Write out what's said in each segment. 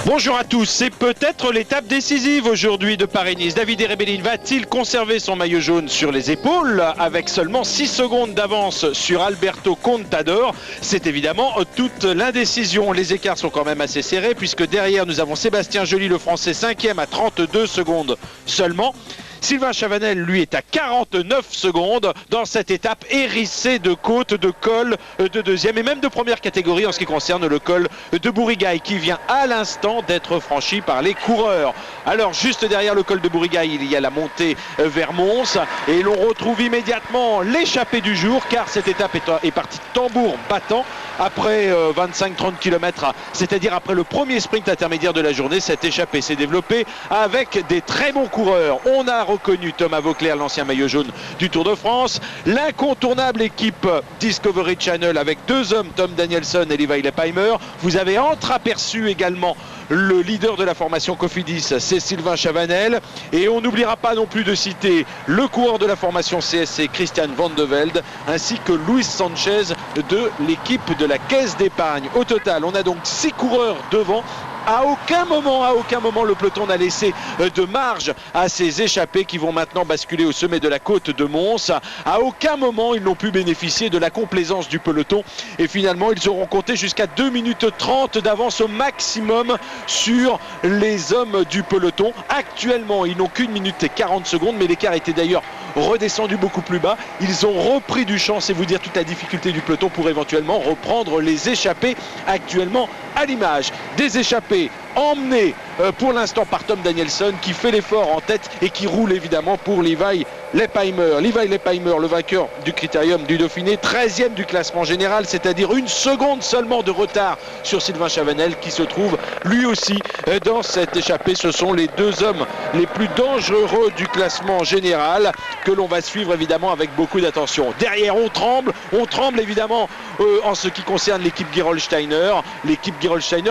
Bonjour à tous, c'est peut-être l'étape décisive aujourd'hui de Paris-Nice. Davide Rebellin va-t-il conserver son maillot jaune sur les épaules avec seulement 6 secondes d'avance sur Alberto Contador? C'est évidemment toute l'indécision. Les écarts sont quand même assez serrés puisque derrière nous avons Sébastien Joly, le français 5e à 32 secondes seulement. Sylvain Chavanel, lui, est à 49 secondes dans cette étape hérissée de côtes, de cols de deuxième et même de première catégorie en ce qui concerne le col de Bourigaille qui vient à l'instant d'être franchi par les coureurs. Alors juste derrière le col de Bourigaille, il y a la montée vers Mons et l'on retrouve immédiatement l'échappée du jour car cette étape est partie tambour battant après 25-30 km, c'est-à-dire après le premier sprint intermédiaire de la journée. Cette échappée s'est développée avec des très bons coureurs. On a reconnu Thomas Vauclair, l'ancien maillot jaune du Tour de France, l'incontournable équipe Discovery Channel avec deux hommes, Tom Danielson et Levi Leipheimer. Vous avez entreaperçu également le leader de la formation Cofidis, c'est Sylvain Chavanel, et on n'oubliera pas non plus de citer le coureur de la formation CSC, Christian Vande Velde, ainsi que Luis Sanchez de l'équipe de la Caisse d'Épargne. Au total, on a donc 6 coureurs devant. À aucun moment le peloton n'a laissé de marge à ces échappés qui vont maintenant basculer au sommet de la côte de Mons. À aucun moment ils n'ont pu bénéficier de la complaisance du peloton et finalement ils auront compté jusqu'à 2 minutes 30 d'avance au maximum sur les hommes du peloton. Actuellement ils n'ont qu'une minute et 40 secondes, mais l'écart était d'ailleurs redescendu beaucoup plus bas. Ils ont repris du champ, c'est vous dire toute la difficulté du peloton pour éventuellement reprendre les échappés actuellement à l'image des échappés emmenés pour l'instant par Tom Danielson qui fait l'effort en tête et qui roule évidemment pour Levi Leipheimer. Levi Leipheimer, le vainqueur du Critérium du Dauphiné, 13e du classement général, c'est-à-dire une seconde seulement de retard sur Sylvain Chavanel qui se trouve lui aussi dans cette échappée. Ce sont les deux hommes les plus dangereux du classement général que l'on va suivre évidemment avec beaucoup d'attention. Derrière on tremble évidemment en ce qui concerne l'équipe Gerolsteiner,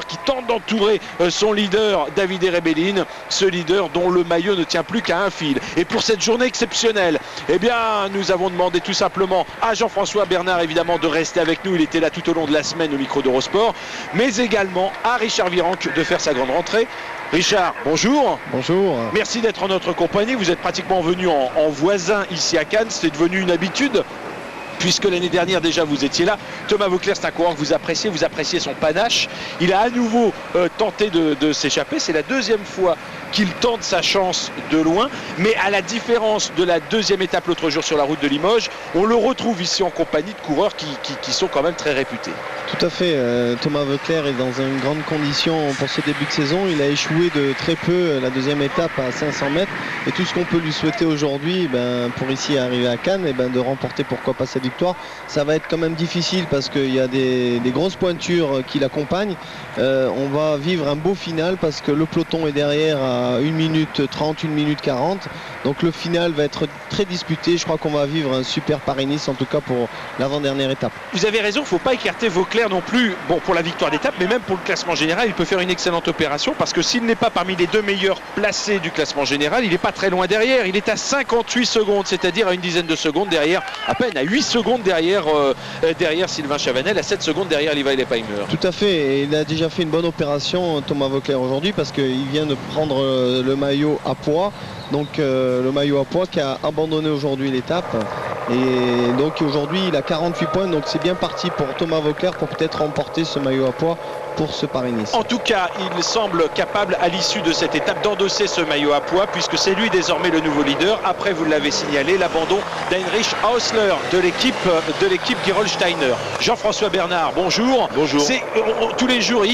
qui tente d'entourer son leader Davide Rebellin, ce leader dont le maillot ne tient plus qu'à un fil. Et pour cette journée exceptionnelle, eh bien nous avons demandé tout simplement à Jean-François Bernard évidemment de rester avec nous, il était là tout au long de la semaine au micro d'Eurosport, mais également à Richard Virenque de faire sa grande rentrée. Richard, bonjour. Bonjour. Merci d'être en notre compagnie, vous êtes pratiquement venu en voisin ici à Cannes, c'est devenu une habitude puisque l'année dernière déjà vous étiez là. Thomas Vauclair, c'est un coureur que vous appréciez son panache. Il a à nouveau tenté de s'échapper, c'est la deuxième fois qu'il tente sa chance de loin, mais à la différence de la deuxième étape l'autre jour sur la route de Limoges, on le retrouve ici en compagnie de coureurs qui sont quand même très réputés. Tout à fait, Thomas Vauclair est dans une grande condition pour ce début de saison. Il a échoué de très peu la deuxième étape à 500 mètres et tout ce qu'on peut lui souhaiter aujourd'hui pour ici arriver à Cannes, de remporter pourquoi pas cette victoire. Ça va être quand même difficile parce qu'il y a des grosses pointures qui l'accompagnent. On va vivre un beau final parce que le peloton est derrière à 1 minute 30, 1 minute 40. Donc le final va être très disputé. Je crois qu'on va vivre un super Paris-Nice, en tout cas pour l'avant-dernière étape. Vous avez raison, il ne faut pas écarter Vauclair non plus pour la victoire d'étape, mais même pour le classement général, il peut faire une excellente opération parce que s'il n'est pas parmi les 2 meilleurs placés du classement général, il n'est pas très loin derrière. Il est à 58 secondes, c'est-à-dire à une dizaine de secondes derrière, à peine à 8 secondes derrière Sylvain Chavanel, à 7 secondes derrière Levi Leipheimer. Tout à fait, et il a déjà fait une bonne opération Thomas Vauclair aujourd'hui parce qu'il vient de prendre le maillot à poids. Donc le maillot à poids qui a abandonné aujourd'hui l'étape. Et donc aujourd'hui il a 48 points. Donc c'est bien parti pour Thomas Vauclair pour peut-être remporter ce maillot à poids pour ce Paris-Nice. En tout cas, il semble capable à l'issue de cette étape d'endosser ce maillot à poids puisque c'est lui désormais le nouveau leader. Après, vous l'avez signalé, l'abandon d'Heinrich Hausler de l'équipe Gerolsteiner. Jean-François Bernard, bonjour. Bonjour. Tous les jours,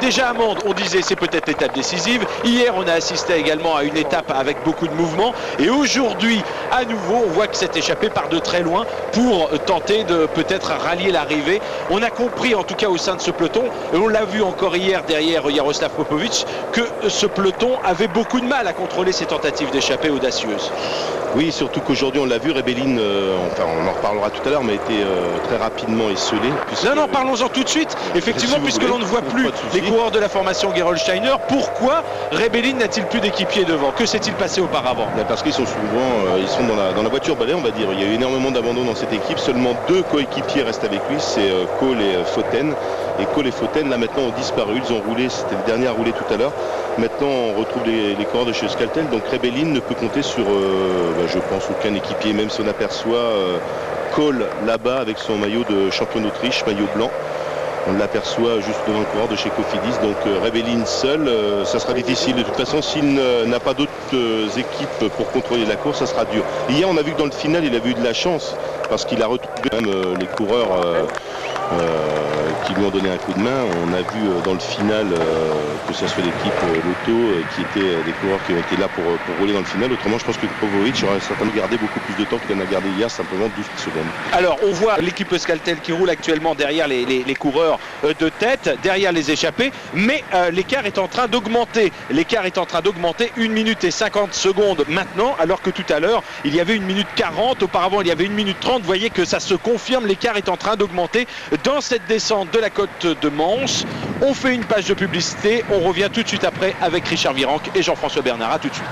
déjà à Mende, on disait c'est peut-être l'étape décisive. Hier, on a assisté également à une étape avec beaucoup de mouvements. Et aujourd'hui, à nouveau, on voit que c'est échappé par de très loin pour tenter de peut-être rallier l'arrivée. On a compris, en tout cas au sein de ce peloton, on l'a vu encore hier derrière Jaroslav Popovic, que ce peloton avait beaucoup de mal à contrôler ses tentatives d'échappée audacieuses. Oui, surtout qu'aujourd'hui on l'a vu, Rebellin, on en reparlera tout à l'heure, mais a été très rapidement esselé. Non, parlons-en tout de suite. Effectivement, puisque l'on ne voit plus les coureurs de la formation Gerolsteiner, pourquoi Rebellin n'a-t-il plus d'équipier devant? Que s'est-il passé auparavant? Parce qu'ils sont souvent dans la voiture balai, on va dire. Il y a eu énormément d'abandon dans cette équipe. Seulement 2 coéquipiers restent avec lui, c'est Cole et Foten. Et Cole et Foten, là maintenant ont disparu. Ils ont roulé, c'était le dernier à rouler tout à l'heure. Maintenant on retrouve les coureurs de chez Euskaltel. Donc Rebellin ne peut compter sur, je pense, aucun équipier, même si on aperçoit Kohl là-bas avec son maillot de champion d'Autriche, maillot blanc. On l'aperçoit juste devant le coureur de chez Cofidis. Donc Rebellin seul, ça sera difficile. De toute façon, s'il n'a pas d'autres équipes pour contrôler la course, ça sera dur. Hier, on a vu que dans le final, il a eu de la chance parce qu'il a retrouvé même les coureurs qui lui ont donné un coup de main. On a vu dans le final que ce soit l'équipe Lotto qui étaient des coureurs qui ont été là pour rouler dans le final. Autrement, je pense que Popovic aurait certainement gardé beaucoup plus de temps qu'il en a gardé hier, simplement 12 secondes. Alors, on voit l'équipe Euskaltel qui roule actuellement derrière les coureurs de tête, derrière les échappés, mais l'écart est en train d'augmenter. L'écart est en train d'augmenter, 1 minute et 50 secondes maintenant, alors que tout à l'heure, il y avait 1 minute 40, auparavant il y avait 1 minute 30. Vous voyez que ça se confirme, l'écart est en train d'augmenter dans cette descente de la côte de Mons. On fait une page de publicité, on revient tout de suite après avec Richard Virenque et Jean-François Bernard. À tout de suite.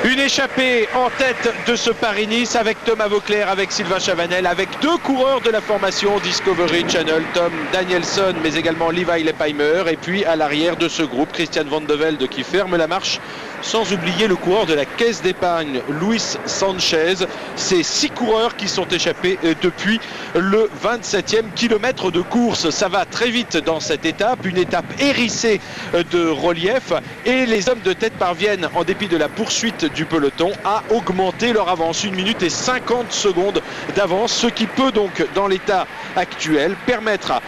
Une échappée en tête de ce Paris-Nice avec Thomas Vauclair, avec Sylvain Chavanel, avec 2 coureurs de la formation Discovery Channel, Tom Danielson, mais également Levi Leipheimer. Et puis à l'arrière de ce groupe, Christian Van de Velde qui ferme la marche, sans oublier le coureur de la Caisse d'épargne, Luis Sanchez. Ces 6 coureurs qui sont échappés depuis le 27e kilomètre de course. Ça va très vite dans cette étape, une étape hérissée de relief, et les hommes de tête parviennent, en dépit de la poursuite du peloton, à augmenter leur avance. 1 minute et 50 secondes d'avance, ce qui peut donc, dans l'état actuel, permettre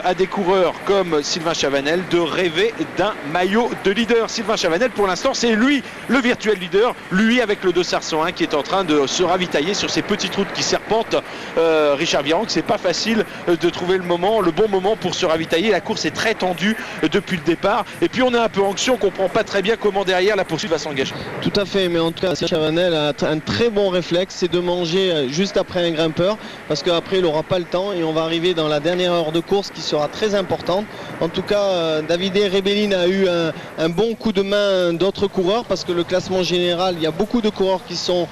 à des coureurs comme Sylvain Chavanel de rêver d'un maillot de leader. Sylvain Chavanel, pour l'instant, c'est lui le virtuel leader, lui avec le Dossard 101 qui est en train de se ravitailler sur ces petites routes qui serpentent. Richard Virenque, c'est pas facile de trouver le bon moment pour se ravitailler. La course est très tendue depuis le départ, et puis on est un peu anxieux, on comprend pas très bien comment derrière la poursuite va s'engager. Tout à fait, mais en tout cas Chavanel a un très bon réflexe, c'est de manger juste après un grimpeur, parce qu'après il n'aura pas le temps et on va arriver dans la dernière heure de course qui sera très importante. En tout cas, Davide Rebellin a eu un bon coup de main d'autres coureurs, parce que le classement général, il y a beaucoup de coureurs qui sont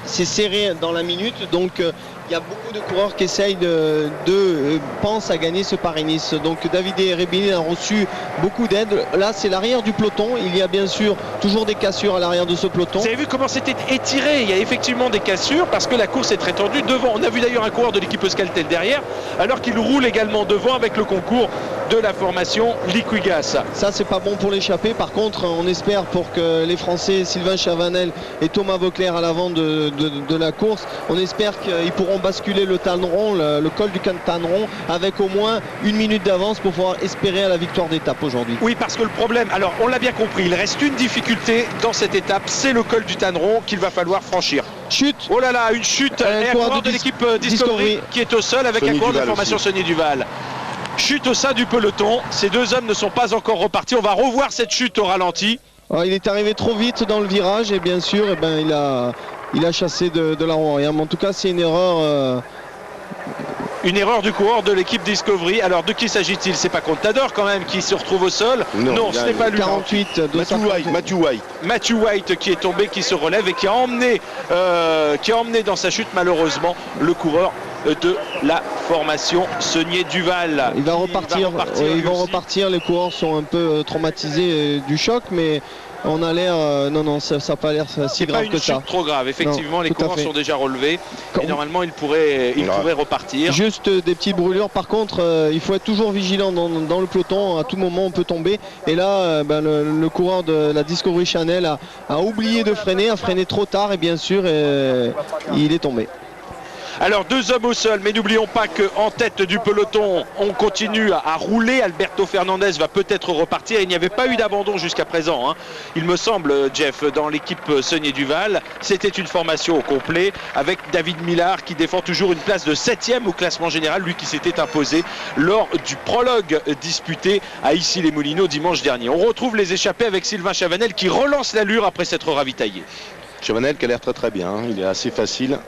c'est serré dans la minute, donc il y a beaucoup de coureurs qui essayent pensent à gagner ce Paris-Nice. Donc Davide Rebellin a reçu beaucoup d'aide. Là, c'est l'arrière du peloton. Il y a bien sûr toujours des cassures à l'arrière de ce peloton. Vous avez vu comment c'était étiré? Il y a effectivement des cassures parce que la course est très tendue devant. On a vu d'ailleurs un coureur de l'équipe Euskaltel derrière, alors qu'il roule également devant avec le concours de la formation Liquigas. Ça, c'est pas bon pour l'échappée. Par contre, on espère pour que les Français Sylvain Chavanel et Thomas Vauclair à l'avant de la course, on espère qu'ils pourront basculer le Tanneron, le col du Tanneron, avec au moins 1 minute d'avance pour pouvoir espérer à la victoire d'étape aujourd'hui. Oui, parce que le problème, alors on l'a bien compris, il reste une difficulté dans cette étape, c'est le col du Tanneron qu'il va falloir franchir. Chute. Oh là là, une chute, et un coureur de l'équipe Discovery qui est au sol avec un coureur de formation Sonny Duval. Chute au sein du peloton, ces 2 hommes ne sont pas encore repartis, on va revoir cette chute au ralenti. Il est arrivé trop vite dans le virage et bien sûr il a chassé de la roue arrière. Mais en tout cas, c'est une erreur. Une erreur du coureur de l'équipe Discovery. Alors de qui s'agit-il? C'est pas Contador quand même qui se retrouve au sol? Non, ce n'est pas lui. 48, Matthew White qui est tombé, qui se relève et qui a emmené dans sa chute malheureusement le coureur de la formation Sonny Duval. Il va repartir. Ils vont repartir. Les coureurs sont un peu traumatisés du choc, mais on a l'air non, ça n'a pas l'air si grave que ça. C'est pas une chute trop grave. Effectivement, les coureurs sont déjà relevés et normalement ils pourraient repartir. Juste des petites brûlures. Par contre, il faut être toujours vigilant dans le peloton. À tout moment, on peut tomber. Et là, le coureur de la Discovery Channel a oublié de freiner, a freiné trop tard et bien sûr, il est tombé. Alors 2 hommes au sol, mais n'oublions pas qu'en tête du peloton, on continue à rouler. Alberto Fernandez va peut-être repartir. Il n'y avait pas eu d'abandon jusqu'à présent, hein. Il me semble, Jeff, dans l'équipe Sonny Duval. C'était une formation au complet avec David Millar qui défend toujours une place de 7e au classement général, lui qui s'était imposé lors du prologue disputé à Issy-les-Moulineaux dimanche dernier. On retrouve les échappés avec Sylvain Chavanel qui relance l'allure après s'être ravitaillé. Chavanel qui a l'air très très bien, il est assez facile.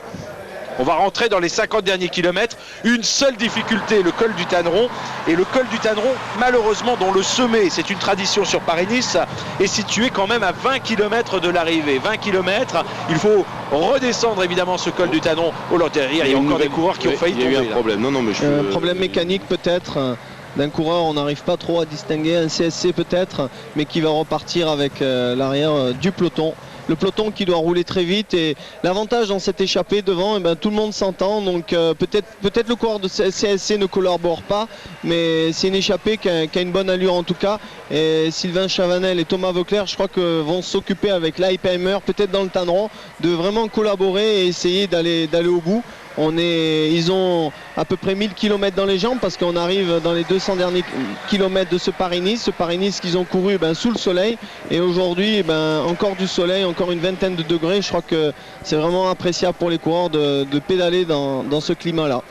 On va rentrer dans les 50 derniers kilomètres. Une seule difficulté, le col du Tanneron. Et le col du Tanneron, malheureusement, dont le sommet, c'est une tradition sur Paris-Nice, est situé quand même à 20 km de l'arrivée. 20 km, il faut redescendre évidemment ce col du Tanneron au long derrière. Il y a encore des coureurs qui ont failli tomber. Il y a eu un problème. Non, mais un problème mécanique peut-être. D'un coureur, on n'arrive pas trop à distinguer, un CSC peut-être, mais qui va repartir avec l'arrière du peloton. Le peloton qui doit rouler très vite, et l'avantage dans cette échappée devant, tout le monde s'entend, donc peut-être le coureur de CSC ne collabore pas, mais c'est une échappée qui a une bonne allure en tout cas, et Sylvain Chavanel et Thomas Voeckler, je crois que vont s'occuper avec Leipheimer, peut-être dans le Tanneron, de vraiment collaborer et essayer d'aller au bout. Ils ont à peu près 1000 km dans les jambes parce qu'on arrive dans les 200 derniers kilomètres de ce Paris-Nice. Ce Paris-Nice qu'ils ont couru sous le soleil. Et aujourd'hui, encore du soleil, encore une vingtaine de degrés. Je crois que c'est vraiment appréciable pour les coureurs de pédaler dans ce climat-là.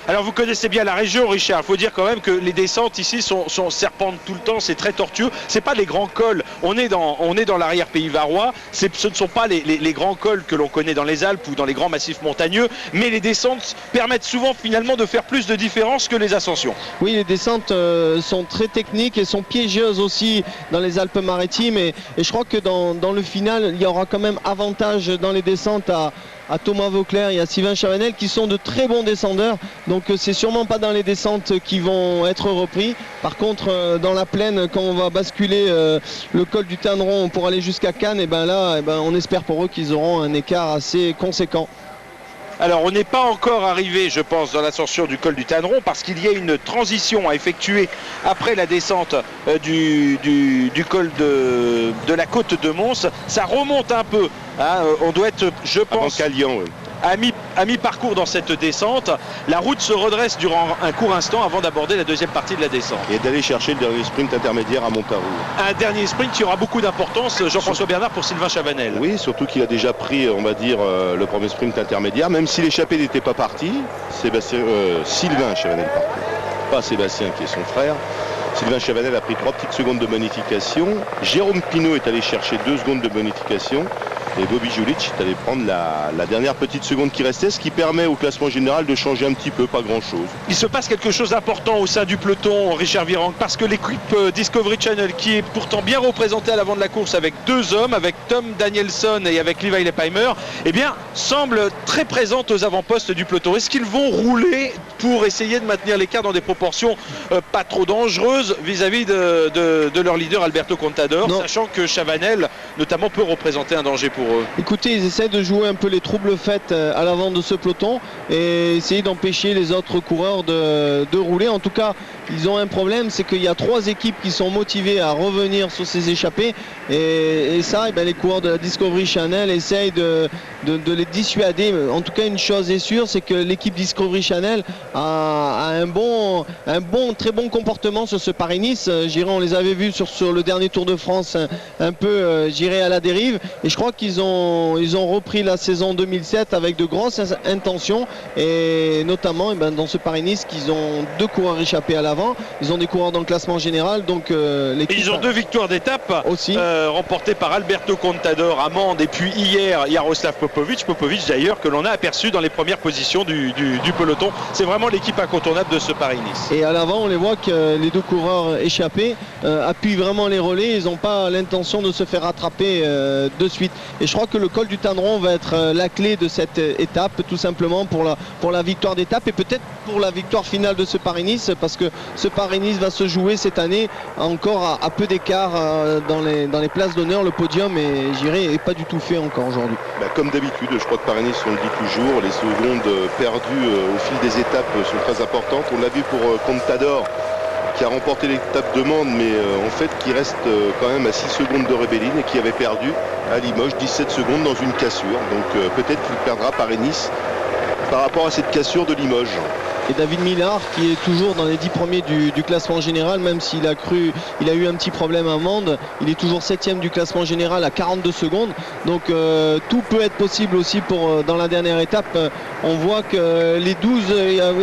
Alors vous connaissez bien la région, Richard. Il faut dire quand même que les descentes ici sont serpentes tout le temps, c'est très tortueux. C'est pas les grands cols. On est dans l'arrière-pays varois. Ce ne sont pas les grands cols que l'on connaît dans les Alpes ou dans les grands massifs montagneux, mais les descentes permettent souvent finalement de faire plus de différence que les ascensions. Oui, les descentes sont très techniques et sont piégeuses aussi dans les Alpes-Maritimes. Et je crois que dans le final, il y aura quand même avantage dans les descentes à Thomas Voeckler et à Sylvain Chavanel qui sont de très bons descendeurs, donc c'est sûrement pas dans les descentes qui vont être repris. Par contre dans la plaine, quand on va basculer le col du Tanneron pour aller jusqu'à Cannes, on espère pour eux qu'ils auront un écart assez conséquent. Alors on n'est pas encore arrivé, je pense, dans l'ascension du col du Tanneron parce qu'il y a une transition à effectuer après la descente du col de la côte de Mons. Ça remonte un peu, hein. On doit être, je pense, à mi-parcours dans cette descente. La route se redresse durant un court instant avant d'aborder la deuxième partie de la descente. Et d'aller chercher le dernier sprint intermédiaire à Montaroux. Un dernier sprint qui aura beaucoup d'importance, Jean-François Bernard, pour Sylvain Chavanel. Oui, surtout qu'il a déjà pris, on va dire, le premier sprint intermédiaire, même si l'échappée n'était pas partie. Sylvain Chavanel, pas Sébastien qui est son frère. Sylvain Chavanel a pris 3 petites secondes de bonification. Jérôme Pinault est allé chercher 2 secondes de bonification. Et Bobby Julich est allé prendre la dernière petite seconde qui restait, ce qui permet au classement général de changer un petit peu, pas grand-chose. Il se passe quelque chose d'important au sein du peloton, Richard Virenque, parce que l'équipe Discovery Channel, qui est pourtant bien représentée à l'avant de la course avec 2 hommes, avec Tom Danielson et avec Levi Leipheimer, semble très présente aux avant-postes du peloton. Est-ce qu'ils vont rouler pour essayer de maintenir l'écart dans des proportions pas trop dangereuses vis-à-vis de leur leader Alberto Contador, sachant que Chavanel, notamment, peut représenter un danger pour eux? Écoutez, ils essaient de jouer un peu les troubles faits à l'avant de ce peloton et essayer d'empêcher les autres coureurs de rouler. En tout cas, ils ont un problème, c'est qu'il y a 3 équipes qui sont motivées à revenir sur ces échappées et ça, les coureurs de la Discovery Channel essayent de les dissuader. En tout cas, une chose est sûre, c'est que l'équipe Discovery Channel a un très bon comportement sur ce Paris-Nice. On les avait vus sur le dernier Tour de France un peu à la dérive, et je crois qu'ils ont repris la saison 2007 avec de grosses intentions, et notamment dans ce Paris-Nice qu'ils ont 2 coureurs échappés à l'avant. Ils ont des coureurs dans le classement général, donc ils ont 2 victoires d'étape aussi remportées par Alberto Contador à Mende, et puis hier Jaroslav Popovic d'ailleurs, que l'on a aperçu dans les premières positions du peloton. C'est vraiment l'équipe incontournable de ce Paris-Nice. Et à l'avant, on les voit que les 2 coureurs échappés appuient vraiment les relais. Ils n'ont pas l'intention de se faire rattraper de suite. Et je crois que le col du Tanneron va être la clé de cette étape, tout simplement pour la victoire d'étape et peut-être pour la victoire finale de ce Paris-Nice, parce que ce Paris-Nice va se jouer cette année encore à peu d'écart dans les places d'honneur. Le podium est pas du tout fait encore aujourd'hui. Comme d'habitude, je crois que Paris-Nice, on le dit toujours, les secondes perdues au fil des étapes sont très importantes. On l'a vu pour Contador, qui a remporté l'étape de Mende, mais en fait qui reste quand même à 6 secondes de Rebellin et qui avait perdu à Limoges 17 secondes dans une cassure. Donc peut-être qu'il perdra Paris-Nice par rapport à cette cassure de Limoges. et David Millard qui est toujours dans les 10 premiers du classement général, même s'il il a eu un petit problème à Mende, il est toujours 7e du classement général à 42 secondes. Donc tout peut être possible aussi dans la dernière étape. On voit que les 12,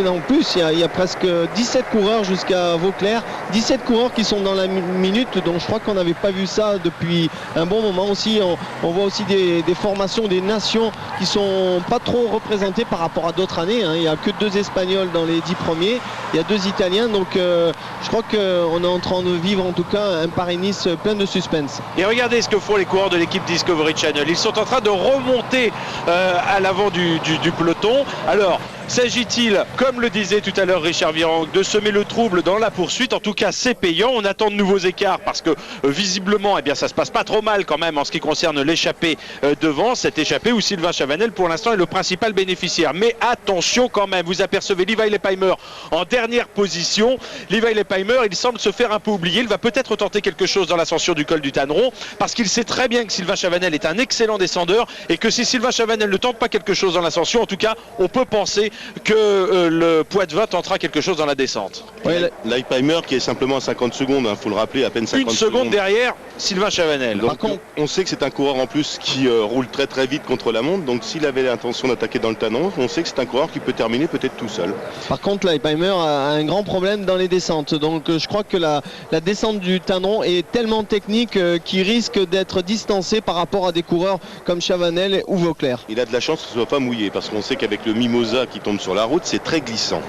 en plus il y a presque 17 coureurs jusqu'à Vauclair, 17 coureurs qui sont dans la minute, donc je crois qu'on n'avait pas vu ça depuis un bon moment aussi. On voit aussi des formations, des nations qui sont pas trop représentées par rapport à d'autres années, hein. Il n'y a que 2 Espagnols dans les 10 premiers, il y a 2 Italiens, donc je crois qu'on est en train de vivre en tout cas un Paris-Nice plein de suspense. Et regardez ce que font les coureurs de l'équipe Discovery Channel, ils sont en train de remonter à l'avant du peloton. Alors s'agit-il, comme le disait tout à l'heure Richard Virenque, de semer le trouble dans la poursuite? En tout cas c'est payant, on attend de nouveaux écarts parce que visiblement ça se passe pas trop mal quand même en ce qui concerne l'échappée devant, cette échappée où Sylvain Chavanel pour l'instant est le principal bénéficiaire. Mais attention quand même, vous apercevez Levi Leipheimer en dernière position. Levi Leipheimer, il semble se faire un peu oublier, il va peut-être tenter quelque chose dans l'ascension du col du Tanneron parce qu'il sait très bien que Sylvain Chavanel est un excellent descendeur et que si Sylvain Chavanel ne tente pas quelque chose dans l'ascension, en tout cas on peut penser que le Poitevin tentera quelque chose dans la descente. Ouais, Leipheimer qui est simplement à 50 secondes, il faut le rappeler, à peine 50 secondes. Une seconde derrière Sylvain Chavanel. Donc, on sait que c'est un coureur en plus qui roule très très vite contre la montre, donc s'il avait l'intention d'attaquer dans le Tanneron, on sait que c'est un coureur qui peut terminer peut-être tout seul. Par contre Leipheimer a un grand problème dans les descentes, donc je crois que la descente du Tanneron est tellement technique qu'il risque d'être distancé par rapport à des coureurs comme Chavanel ou Vauclair. Il a de la chance que ce ne soit pas mouillé parce qu'on sait qu'avec le Mimosa qui tombe sur la route, c'est très glissant.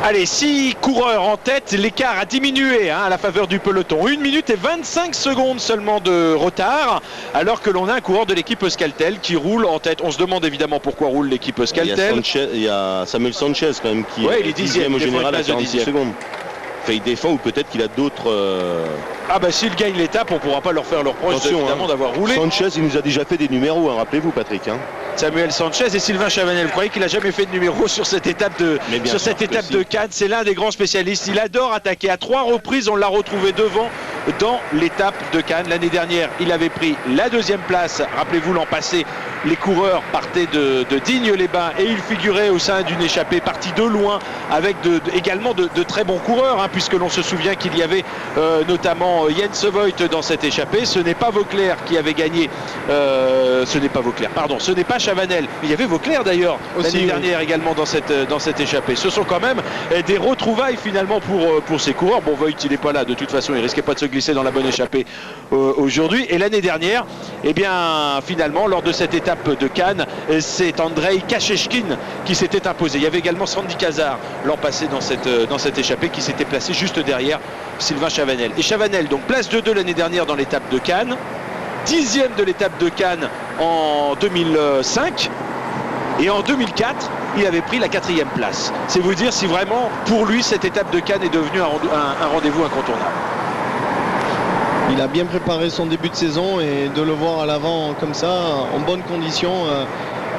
Allez, 6 coureurs en tête, l'écart a diminué à la faveur du peloton. 1 minute et 25 secondes seulement de retard, alors que l'on a un coureur de l'équipe Euskaltel qui roule en tête. On se demande évidemment pourquoi roule l'équipe Euskaltel. Il y a Samuel Sanchez quand même qui est 10e au général à 46 secondes. Enfin, il défend ou peut-être qu'il a d'autres... s'il gagne l'étape, on ne pourra pas leur faire leur reproche évidemment d'avoir roulé. Sanchez, il nous a déjà fait des numéros, rappelez-vous Patrick. Samuel Sanchez et Sylvain Chavanel. Vous croyez qu'il n'a jamais fait de numéro sur cette étape de Cannes? C'est l'un des grands spécialistes. Il adore attaquer. À 3 reprises, on l'a retrouvé devant dans l'étape de Cannes. L'année dernière, il avait pris la 2e place. Rappelez-vous, l'an passé, les coureurs partaient de Digne-les-Bains et il figurait au sein d'une échappée partie de loin avec également de très bons coureurs, puisque l'on se souvient qu'il y avait notamment Jens Voigt dans cette échappée. Ce n'est pas Vauclair qui avait gagné. Ce n'est pas Chavanel. Mais il y avait Vauclair d'ailleurs l'année dernière également dans cette échappée. Ce sont quand même des retrouvailles finalement pour ces coureurs. Bon, Voigt il n'est pas là, de toute façon il risquait pas de se glisser dans la bonne échappée aujourd'hui. Et l'année dernière, finalement lors de cette étape de Cannes, c'est Andrei Kachechkin qui s'était imposé. Il y avait également Sandy Cazard l'an passé dans cette échappée qui s'était placé juste derrière Sylvain Chavanel. Et Chavanel donc place de 2 l'année dernière dans l'étape de Cannes, 10e de l'étape de Cannes en 2005 et en 2004 il avait pris la 4e place. C'est vous dire si vraiment pour lui cette étape de Cannes est devenue un rendez-vous incontournable. Il a bien préparé son début de saison et de le voir à l'avant comme ça en bonne condition,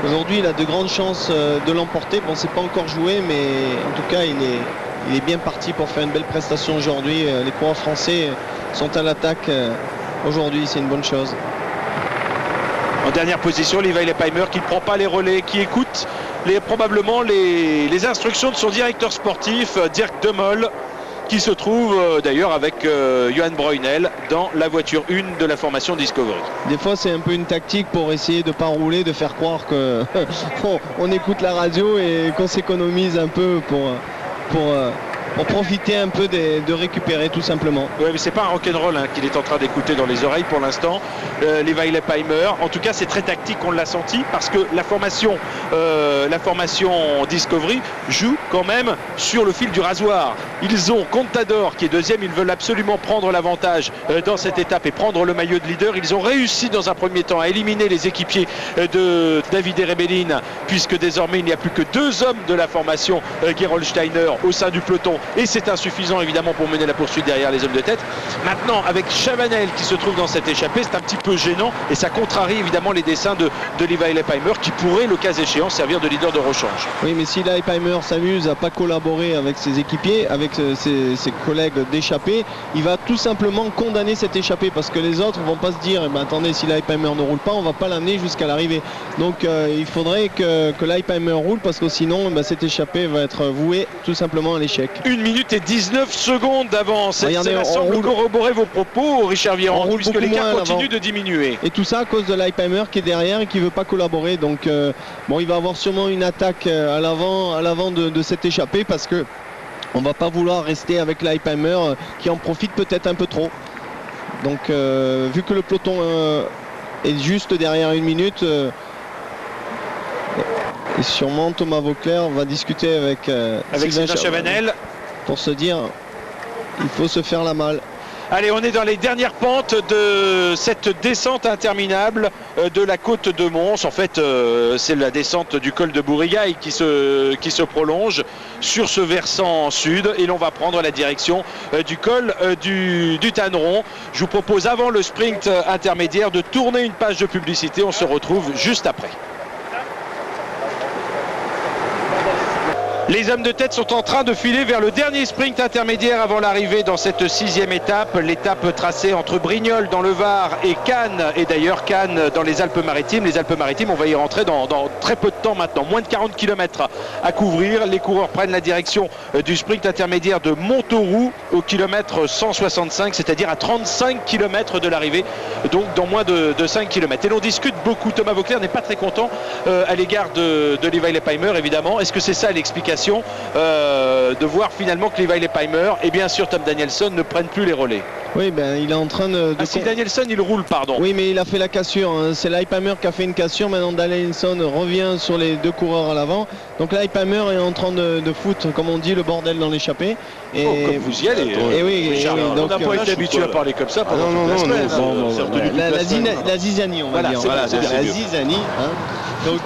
aujourd'hui il a de grandes chances de l'emporter. Bon, c'est pas encore joué, mais en tout cas il est bien parti pour faire une belle prestation aujourd'hui. Les coureurs français sont à l'attaque aujourd'hui, c'est une bonne chose. En dernière position, Levi Leipheimer qui ne prend pas les relais, qui écoute probablement les instructions de son directeur sportif, Dirk De Mol, qui se trouve d'ailleurs avec Johan Breunel dans la voiture 1 de la formation Discovery. Des fois c'est un peu une tactique pour essayer de ne pas rouler, de faire croire qu'on écoute la radio et qu'on s'économise un peu pour profiter un peu de récupérer tout simplement. Oui, mais c'est pas un rock'n'roll qu'il est en train d'écouter dans les oreilles pour l'instant. Levi Leipheimer, en tout cas c'est très tactique, on l'a senti, parce que la formation Discovery joue quand même sur le fil du rasoir. Ils ont Contador qui est 2e, ils veulent absolument prendre l'avantage dans cette étape et prendre le maillot de leader. Ils ont réussi dans un premier temps à éliminer les équipiers de Davide Rebellin, puisque désormais il n'y a plus que 2 hommes de la formation Gerolsteiner au sein du peloton et c'est insuffisant évidemment pour mener la poursuite derrière les hommes de tête. Maintenant, avec Chavanel qui se trouve dans cette échappée, c'est un petit peu gênant et ça contrarie évidemment les desseins de Levi Leipheimer qui pourrait, le cas échéant, servir de leader de rechange. Oui, mais si Leipheimer s'amuse à pas collaborer avec ses équipiers, avec ses collègues d'échappée, il va tout simplement condamner cette échappée parce que les autres vont pas se dire eh ben, attendez, si Leipheimer ne roule pas, on va pas l'amener jusqu'à l'arrivée. Donc il faudrait que Leipheimer roule parce que sinon ben, cette échappée va être vouée tout simplement à l'échec. 1 minute et 19 secondes d'avance. Regardez, ça semble corroborer vos propos, Richard Virenque, puisque l'écart continue de diminuer. Et tout ça à cause de Leipheimer qui est derrière et qui veut pas collaborer. Donc bon, il va avoir sûrement une attaque à l'avant de cette échappée parce que on va pas vouloir rester avec Leipheimer qui en profite peut-être un peu trop. Donc vu que le peloton est juste derrière 1 minute, et sûrement Thomas Voeckler va discuter avec Sylvain Chavanel pour se dire il faut se faire la malle. Allez, on est dans les dernières pentes de cette descente interminable de la côte de Mons. En fait, c'est la descente du col de Bourigaille qui se prolonge sur ce versant sud. Et l'on va prendre la direction du col du Tanneron. Je vous propose, avant le sprint intermédiaire, de tourner une page de publicité. On se retrouve juste après. Les hommes de tête sont en train de filer vers le dernier sprint intermédiaire avant l'arrivée dans cette 6e étape. L'étape tracée entre Brignoles dans le Var et Cannes, et d'ailleurs Cannes dans les Alpes-Maritimes. Les Alpes-Maritimes, on va y rentrer dans très peu de temps maintenant. Moins de 40 km à couvrir. Les coureurs prennent la direction du sprint intermédiaire de Montauroux au kilomètre 165, c'est-à-dire à 35 km de l'arrivée, donc dans moins de 5 km. Et l'on discute beaucoup. Thomas Voeckler n'est pas très content à l'égard de Levi Leipheimer, évidemment. Est-ce que c'est ça l'explication de voir finalement que Levi Leipheimer et bien sûr Tom Danielson ne prennent plus les relais? Oui, ben il est en train de... si Danielson il roule, pardon. Oui, mais il a fait la cassure, hein. C'est Leipheimer qui a fait une cassure. Maintenant Danielson revient sur les deux coureurs à l'avant. Donc Leipheimer est en train de foutre, comme on dit, le bordel dans l'échappée. Et comme vous y allez. Et oui, Richard, donc, on n'a pas été habitué à parler comme ça pendant toute la semaine. La zizanie, on va dire. Voilà, la zizanie. Hein. Donc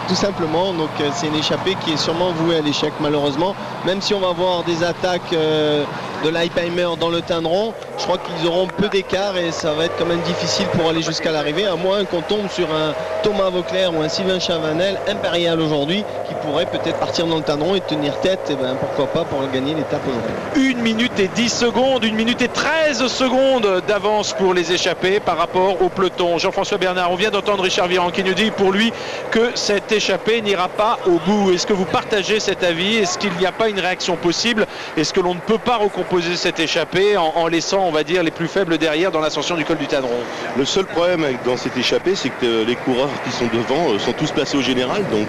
tout simplement, donc c'est une échappée qui est sûrement vouée à l'échec malheureusement. Même si on va voir des attaques de Leipheimer dans le Tanneron, je crois qu'ils auront peu d'écart et ça va être quand même difficile pour aller jusqu'à l'arrivée, à moins qu'on tombe sur un Thomas Voeckler ou un Sylvain Chavanel impérial aujourd'hui qui pourrait peut-être partir dans le Tanneron et tenir tête, et ben pourquoi pas, pour gagner l'étape aujourd'hui. 1 minute et 10 secondes, 1 minute et 13 secondes d'avance pour les échappés par rapport au peloton. Jean-François Bernard, on vient d'entendre Richard Virenque qui nous dit pour lui que cette échappée n'ira pas au bout. Est-ce que vous partagez cet avis? Est-ce qu'il n'y a pas une réaction possible? Est-ce que l'on ne peut pas recomposer cette échappée en laissant, on va dire, les plus faibles derrière dans l'ascension du col du Tanneron? Le seul problème dans cette échappée, c'est que les coureurs qui sont devant sont tous placés au général, donc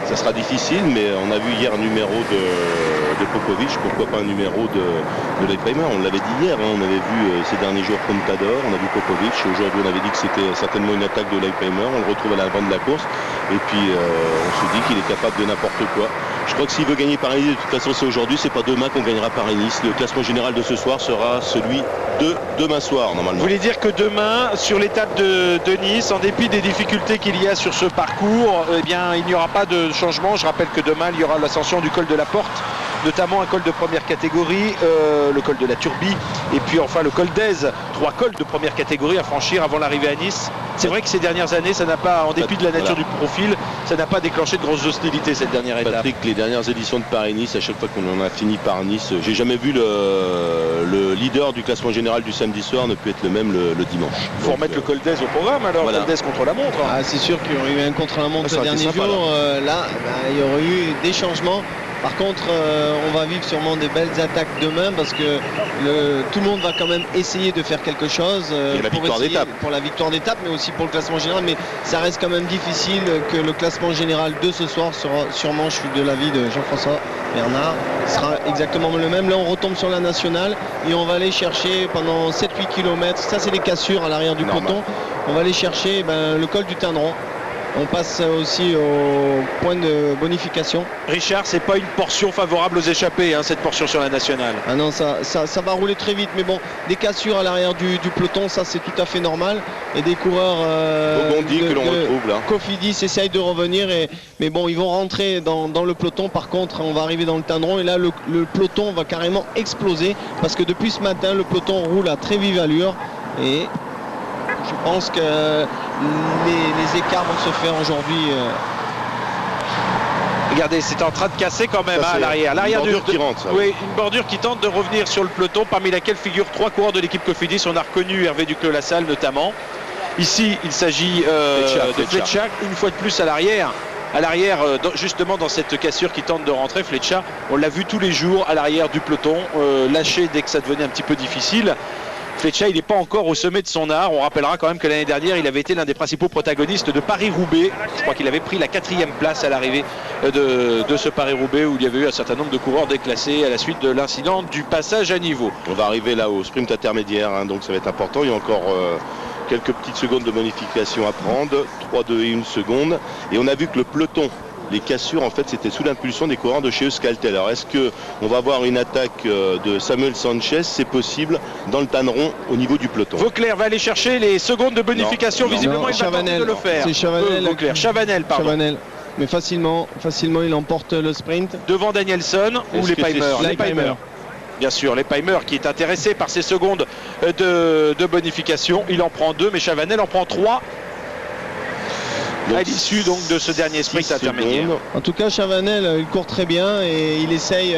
ça sera difficile, mais on a vu hier un numéro de Popovic, pourquoi pas un numéro de Leipheimer. On l'avait dit hier, hein, on avait vu ces derniers jours Contador, on a vu Popovic, aujourd'hui on avait dit que c'était certainement une attaque de Leipheimer, on le retrouve à l'avant de la course, et puis on se dit qu'il est capable de n'importe quoi. Je crois que s'il veut gagner Paris-Nice, de toute façon c'est aujourd'hui, c'est pas demain qu'on gagnera Paris-Nice. Le classement général de ce soir sera celui de demain soir normalement. Vous voulez dire que demain, sur l'étape de Nice, en dépit des difficultés qu'il y a sur ce parcours, eh bien il n'y aura pas de changement. Je rappelle que demain il y aura l'ascension du col de la Porte, notamment un col de première catégorie, le col de la Turbie et puis enfin le col d'Aise. 3 cols de première catégorie à franchir avant l'arrivée à Nice. C'est vrai que ces dernières années, ça n'a pas, en dépit de la nature du profil, ça n'a pas déclenché de grosses hostilités cette dernière étape. Patrick, les dernières éditions de Paris-Nice, à chaque fois qu'on en a fini par Nice, j'ai jamais vu le leader du classement général du samedi soir ne peut être le même le dimanche. Il faut remettre le col d'Aise au programme alors, voilà. Col d'Aise contre la montre. Ah, c'est sûr qu'il y aurait eu un contre la montre ce dernier jour. Là, il y aurait eu des changements. Par contre, on va vivre sûrement des belles attaques demain parce que tout le monde va quand même essayer de faire quelque chose pour la victoire d'étape, mais aussi pour le classement général. Mais ça reste quand même difficile que le classement général de ce soir sera sûrement, je suis de l'avis de Jean-François Bernard, sera exactement le même. Là, on retombe sur la nationale et on va aller chercher pendant 7-8 km. Ça, c'est les cassures à l'arrière du peloton. On va aller chercher le col du Tanneron. On passe aussi au point de bonification. Richard, c'est pas une portion favorable aux échappés, hein, cette portion sur la nationale. Ah non, ça va rouler très vite, mais bon, des cassures à l'arrière du peloton, ça c'est tout à fait normal. Et des coureurs que l'on retrouve là. Cofidis essayent de revenir, mais bon, ils vont rentrer dans le peloton. Par contre, on va arriver dans le Tendron et là, le peloton va carrément exploser parce que depuis ce matin, le peloton roule à très vive allure et je pense que les écarts vont se faire aujourd'hui. Regardez, c'est en train de casser quand même à l'arrière. Une bordure qui rentre. Oui, une bordure qui tente de revenir sur le peloton, parmi laquelle figurent 3 coureurs de l'équipe Cofidis. On a reconnu Hervé Duclos-Lassalle notamment. Ici, il s'agit de Flecha, une fois de plus à l'arrière. À l'arrière, justement dans cette cassure qui tente de rentrer, Flecha, on l'a vu tous les jours à l'arrière du peloton, lâché dès que ça devenait un petit peu difficile. Flecha, il n'est pas encore au sommet de son art. On rappellera quand même que l'année dernière, il avait été l'un des principaux protagonistes de Paris-Roubaix. Je crois qu'il avait pris la 4e place à l'arrivée de ce Paris-Roubaix où il y avait eu un certain nombre de coureurs déclassés à la suite de l'incident du passage à niveau. On va arriver là au sprint intermédiaire, hein, donc ça va être important. Il y a encore quelques petites secondes de bonification à prendre, 3, 2 et 1 seconde. Et on a vu que le peloton, les cassures, en fait, c'était sous l'impulsion des coureurs de chez Euskaltel. Alors, est-ce qu'on va avoir une attaque de Samuel Sanchez? C'est possible dans le Tanneron au niveau du peloton. Vauclair va aller chercher les secondes de bonification. Visiblement, il va tenter de le faire. C'est Chavanel. Chavanel, pardon. Chavanel. Mais facilement, il emporte le sprint. Devant Danielson ou les Peimer. Bien sûr, les Peimer qui est intéressé par ces secondes de bonification. Il en prend 2, mais Chavanel en prend 3. À l'issue donc de ce dernier sprint intermédiaire. En tout cas, Chavanel, il court très bien et il essaye.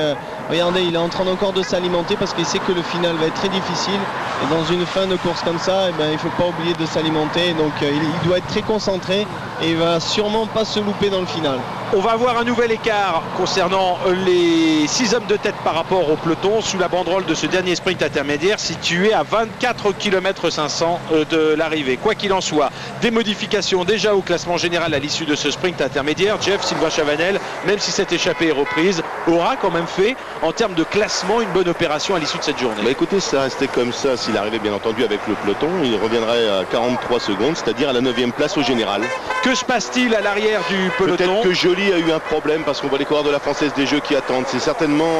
Regardez, il est en train encore de s'alimenter parce qu'il sait que le final va être très difficile. Et dans une fin de course comme ça, il ne faut pas oublier de s'alimenter. Donc il doit être très concentré et il va sûrement pas se louper dans le final. On va avoir un nouvel écart concernant les 6 hommes de tête par rapport au peloton sous la banderole de ce dernier sprint intermédiaire situé à 24 km 500 de l'arrivée. Quoi qu'il en soit, des modifications déjà au classement général à l'issue de ce sprint intermédiaire. Jeff, Sylvain Chavanel, même si cette échappée est reprise, aura quand même fait en termes de classement une bonne opération à l'issue de cette journée. Bah écoutez, ça restait comme ça s'il arrivait bien entendu avec le peloton. Il reviendrait à 43 secondes, c'est-à-dire à la 9e place au général. Que se passe-t-il à l'arrière du peloton? Peut-être que Joly a eu un problème parce qu'on voit les coureurs de la Française des Jeux qui attendent. C'est certainement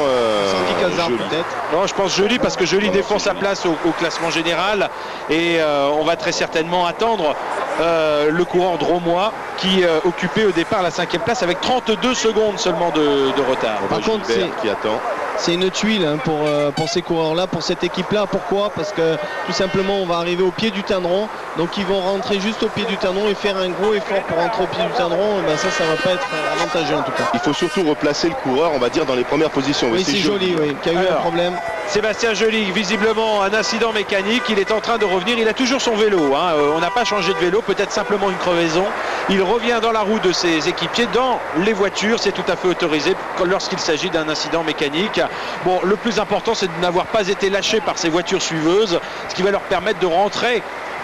Sandy Cazard peut-être. Non, je pense Joly parce que Joly défend sa place au classement général et on va très certainement attendre le coureur drômois qui occupait au départ la 5e place avec 32 secondes seulement de retard. Par contre, qui attend. C'est une tuile hein, pour ces coureurs-là, pour cette équipe-là. Pourquoi? Parce que tout simplement, on va arriver au pied du Tendron. Donc, ils vont rentrer juste au pied du Tendron et faire un gros effort pour rentrer au pied du Tendron. Et ben ça va pas être avantageux en tout cas. Il faut surtout replacer le coureur, on va dire, dans les premières positions. Oui, c'est Joly, oui, qui a eu un problème. Sébastien Joly, visiblement un incident mécanique. Il est en train de revenir. Il a toujours son vélo. Hein. On n'a pas changé de vélo, peut-être simplement une crevaison. Il revient dans la roue de ses équipiers, dans les voitures. C'est tout à fait autorisé lorsqu'il s'agit d'un incident mécanique. Bon, le plus important, c'est de n'avoir pas été lâché par ces voitures suiveuses, ce qui va leur permettre de rentrer,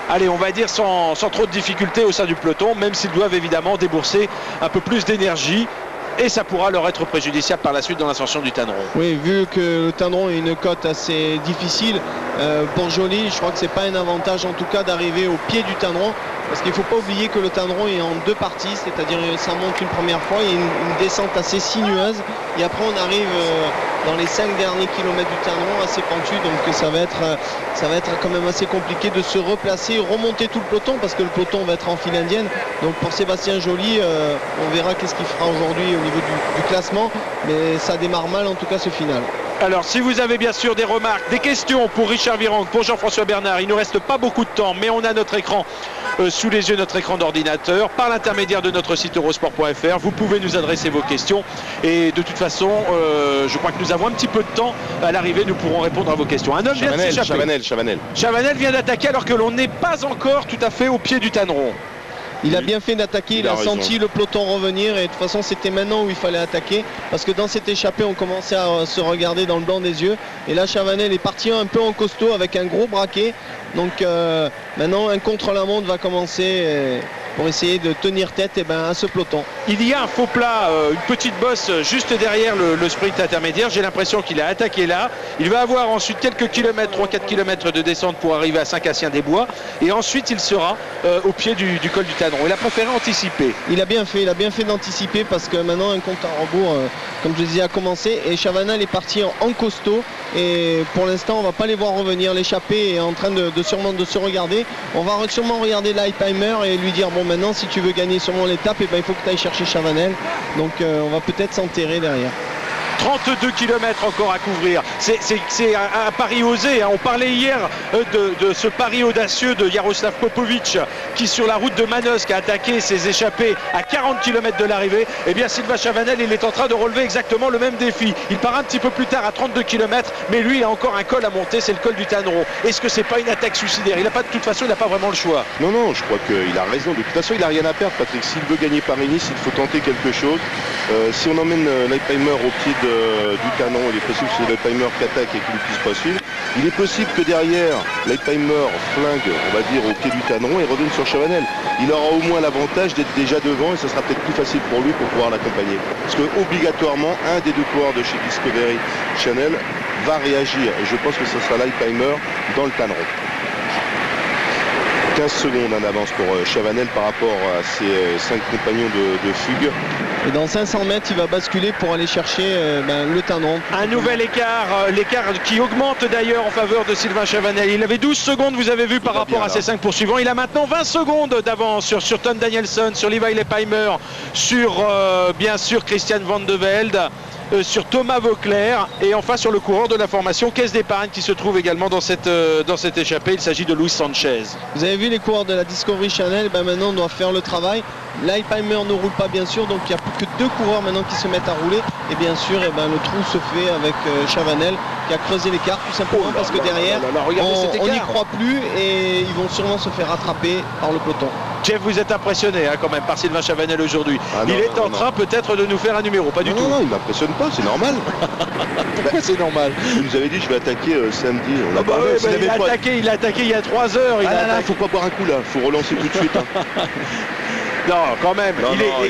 allez, on va dire sans trop de difficultés au sein du peloton, même s'ils doivent évidemment débourser un peu plus d'énergie. Et ça pourra leur être préjudiciable par la suite dans l'ascension du Tendron. Oui, vu que le Tendron est une côte assez difficile pour Joly, je crois que c'est pas un avantage en tout cas d'arriver au pied du Tendron. Parce qu'il ne faut pas oublier que le Tendron est en 2 parties, c'est-à-dire ça monte une première fois, il y a une descente assez sinueuse et après on arrive dans les 5 derniers kilomètres du Tendron assez pentu, donc ça va être quand même assez compliqué de se replacer, remonter tout le peloton parce que le peloton va être en file indienne. Donc pour Sébastien Joly, on verra qu'est-ce qu'il fera aujourd'hui au niveau du classement, mais ça démarre mal en tout cas ce final. Alors si vous avez bien sûr des remarques, des questions pour Richard Virenque, pour Jean-François Bernard, il ne nous reste pas beaucoup de temps, mais on a notre écran sous les yeux, notre écran d'ordinateur, par l'intermédiaire de notre site eurosport.fr. Vous pouvez nous adresser vos questions et de toute façon, je crois que nous avons un petit peu de temps. À l'arrivée, nous pourrons répondre à vos questions. Un homme vient de s'échapper. Chavanel vient d'attaquer alors que l'on n'est pas encore tout à fait au pied du Tendron. Il a bien fait d'attaquer, il a senti le peloton revenir et de toute façon c'était maintenant où il fallait attaquer parce que dans cette échappée on commençait à se regarder dans le blanc des yeux et là Chavanel est parti un peu en costaud avec un gros braquet, donc maintenant un contre-la-montre va commencer pour essayer de tenir tête à ce peloton. Il y a un faux plat, une petite bosse juste derrière le sprint intermédiaire. J'ai l'impression qu'il a attaqué là. Il va avoir ensuite quelques kilomètres, 3-4 kilomètres de descente pour arriver à Saint-Cassien-des-Bois. Et ensuite, il sera au pied du col du Tanneron. Il a préféré anticiper. Il a bien fait d'anticiper parce que maintenant un compte à rebours, comme je disais, a commencé. Et Chavanel est parti en costaud. Et pour l'instant, on va pas les voir revenir. L'échappée est en train sûrement de se regarder. On va sûrement regarder l'Alzheimer et lui dire bon, maintenant si tu veux gagner sûrement l'étape, il faut que tu ailles chercher Chavanel. Donc on va peut-être s'enterrer derrière. 32 km encore à couvrir. C'est un pari osé. On parlait hier de ce pari audacieux de Jaroslav Popovic qui, sur la route de Manosque, a attaqué ses échappées à 40 km de l'arrivée. Eh bien, Sylvain Chavanel, il est en train de relever exactement le même défi. Il part un petit peu plus tard à 32 km, mais lui, il a encore un col à monter, c'est le col du Tanneron. Est-ce que c'est pas une attaque suicidaire? De toute façon, il n'a pas vraiment le choix. Non, je crois qu'il a raison. De toute façon, il n'a rien à perdre, Patrick. S'il veut gagner Paris-Nice, il faut tenter quelque chose. Si on emmène l'Alzheimer au pied du Tanneron, il est possible que c'est l'Alzheimer qui attaque et qu'il ne puisse pas suivre. Il est possible que derrière, l'Alzheimer flingue, on va dire, au pied du Tanneron et revienne sur Chavanel. Il aura au moins l'avantage d'être déjà devant et ce sera peut-être plus facile pour lui pour pouvoir l'accompagner. Parce que obligatoirement, un des deux coureurs de chez Discovery Channel va réagir. Et je pense que ce sera l'Alzheimer dans le Tanneron. 15 secondes en avance pour Chavanel par rapport à ses 5 compagnons de fugue. Et dans 500 mètres, il va basculer pour aller chercher le Tanneron. Un nouvel écart, l'écart qui augmente d'ailleurs en faveur de Sylvain Chavanel. Il avait 12 secondes, vous avez vu, par rapport à ses 5 poursuivants. Il a maintenant 20 secondes d'avance sur Tom Danielson, sur Levi Leipheimer, sur bien sûr Christian Van de Velde, sur Thomas Vauclair et enfin sur le coureur de la formation Caisse d'Épargne qui se trouve également dans cette échappée. Il s'agit de Luis Sanchez. Vous avez vu les coureurs de la Discovery Channel, maintenant on doit faire le travail. Leipheimer ne roule pas bien sûr, donc il n'y a plus que 2 coureurs maintenant qui se mettent à rouler. Et bien sûr, le trou se fait avec Chavanel qui a creusé l'écart tout simplement parce que derrière, on n'y croit plus et ils vont sûrement se faire rattraper par le peloton. Jeff, vous êtes impressionné quand même par Sylvain Chavanel aujourd'hui. Il est en train peut-être de nous faire un numéro, pas du tout. Non, il m'impressionne pas, c'est normal. Pourquoi c'est normal? Vous nous avez dit je vais attaquer samedi. Il a attaqué il y a 3 heures. Faut pas boire un coup là, faut relancer tout de suite. Non, quand même.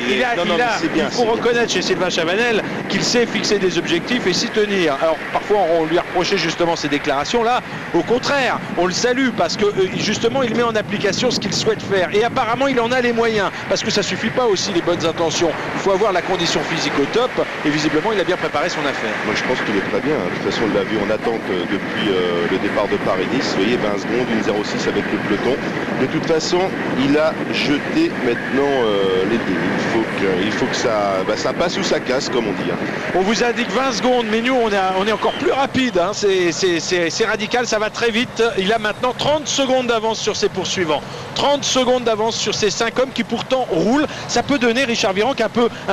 Il faut reconnaître chez Sylvain Chavanel qu'il sait fixer des objectifs et s'y tenir. Alors parfois on lui a reproché justement ces déclarations là. Au contraire, on le salue parce que justement il met en application ce qu'il souhaite faire. Et apparemment il en a les moyens. Parce que ça suffit pas aussi les bonnes intentions. Il faut avoir la condition physique au top. Et visiblement il a bien préparé son affaire. Moi je pense qu'il est très bien. De toute façon on l'a vu en attente depuis le départ de Paris-Nice. Vous voyez, 20 secondes, une 0,6 avec le peloton. De toute façon, il a jeté maintenant les dés. Il faut que ça passe ou ça casse, comme on dit. On vous indique 20 secondes, mais nous on est encore plus rapide. C'est radical, ça va très vite. Il a maintenant 30 secondes d'avance sur ses poursuivants. 30 secondes d'avance sur ces 5 hommes qui pourtant roulent. Ça peut donner, Richard Virenque, un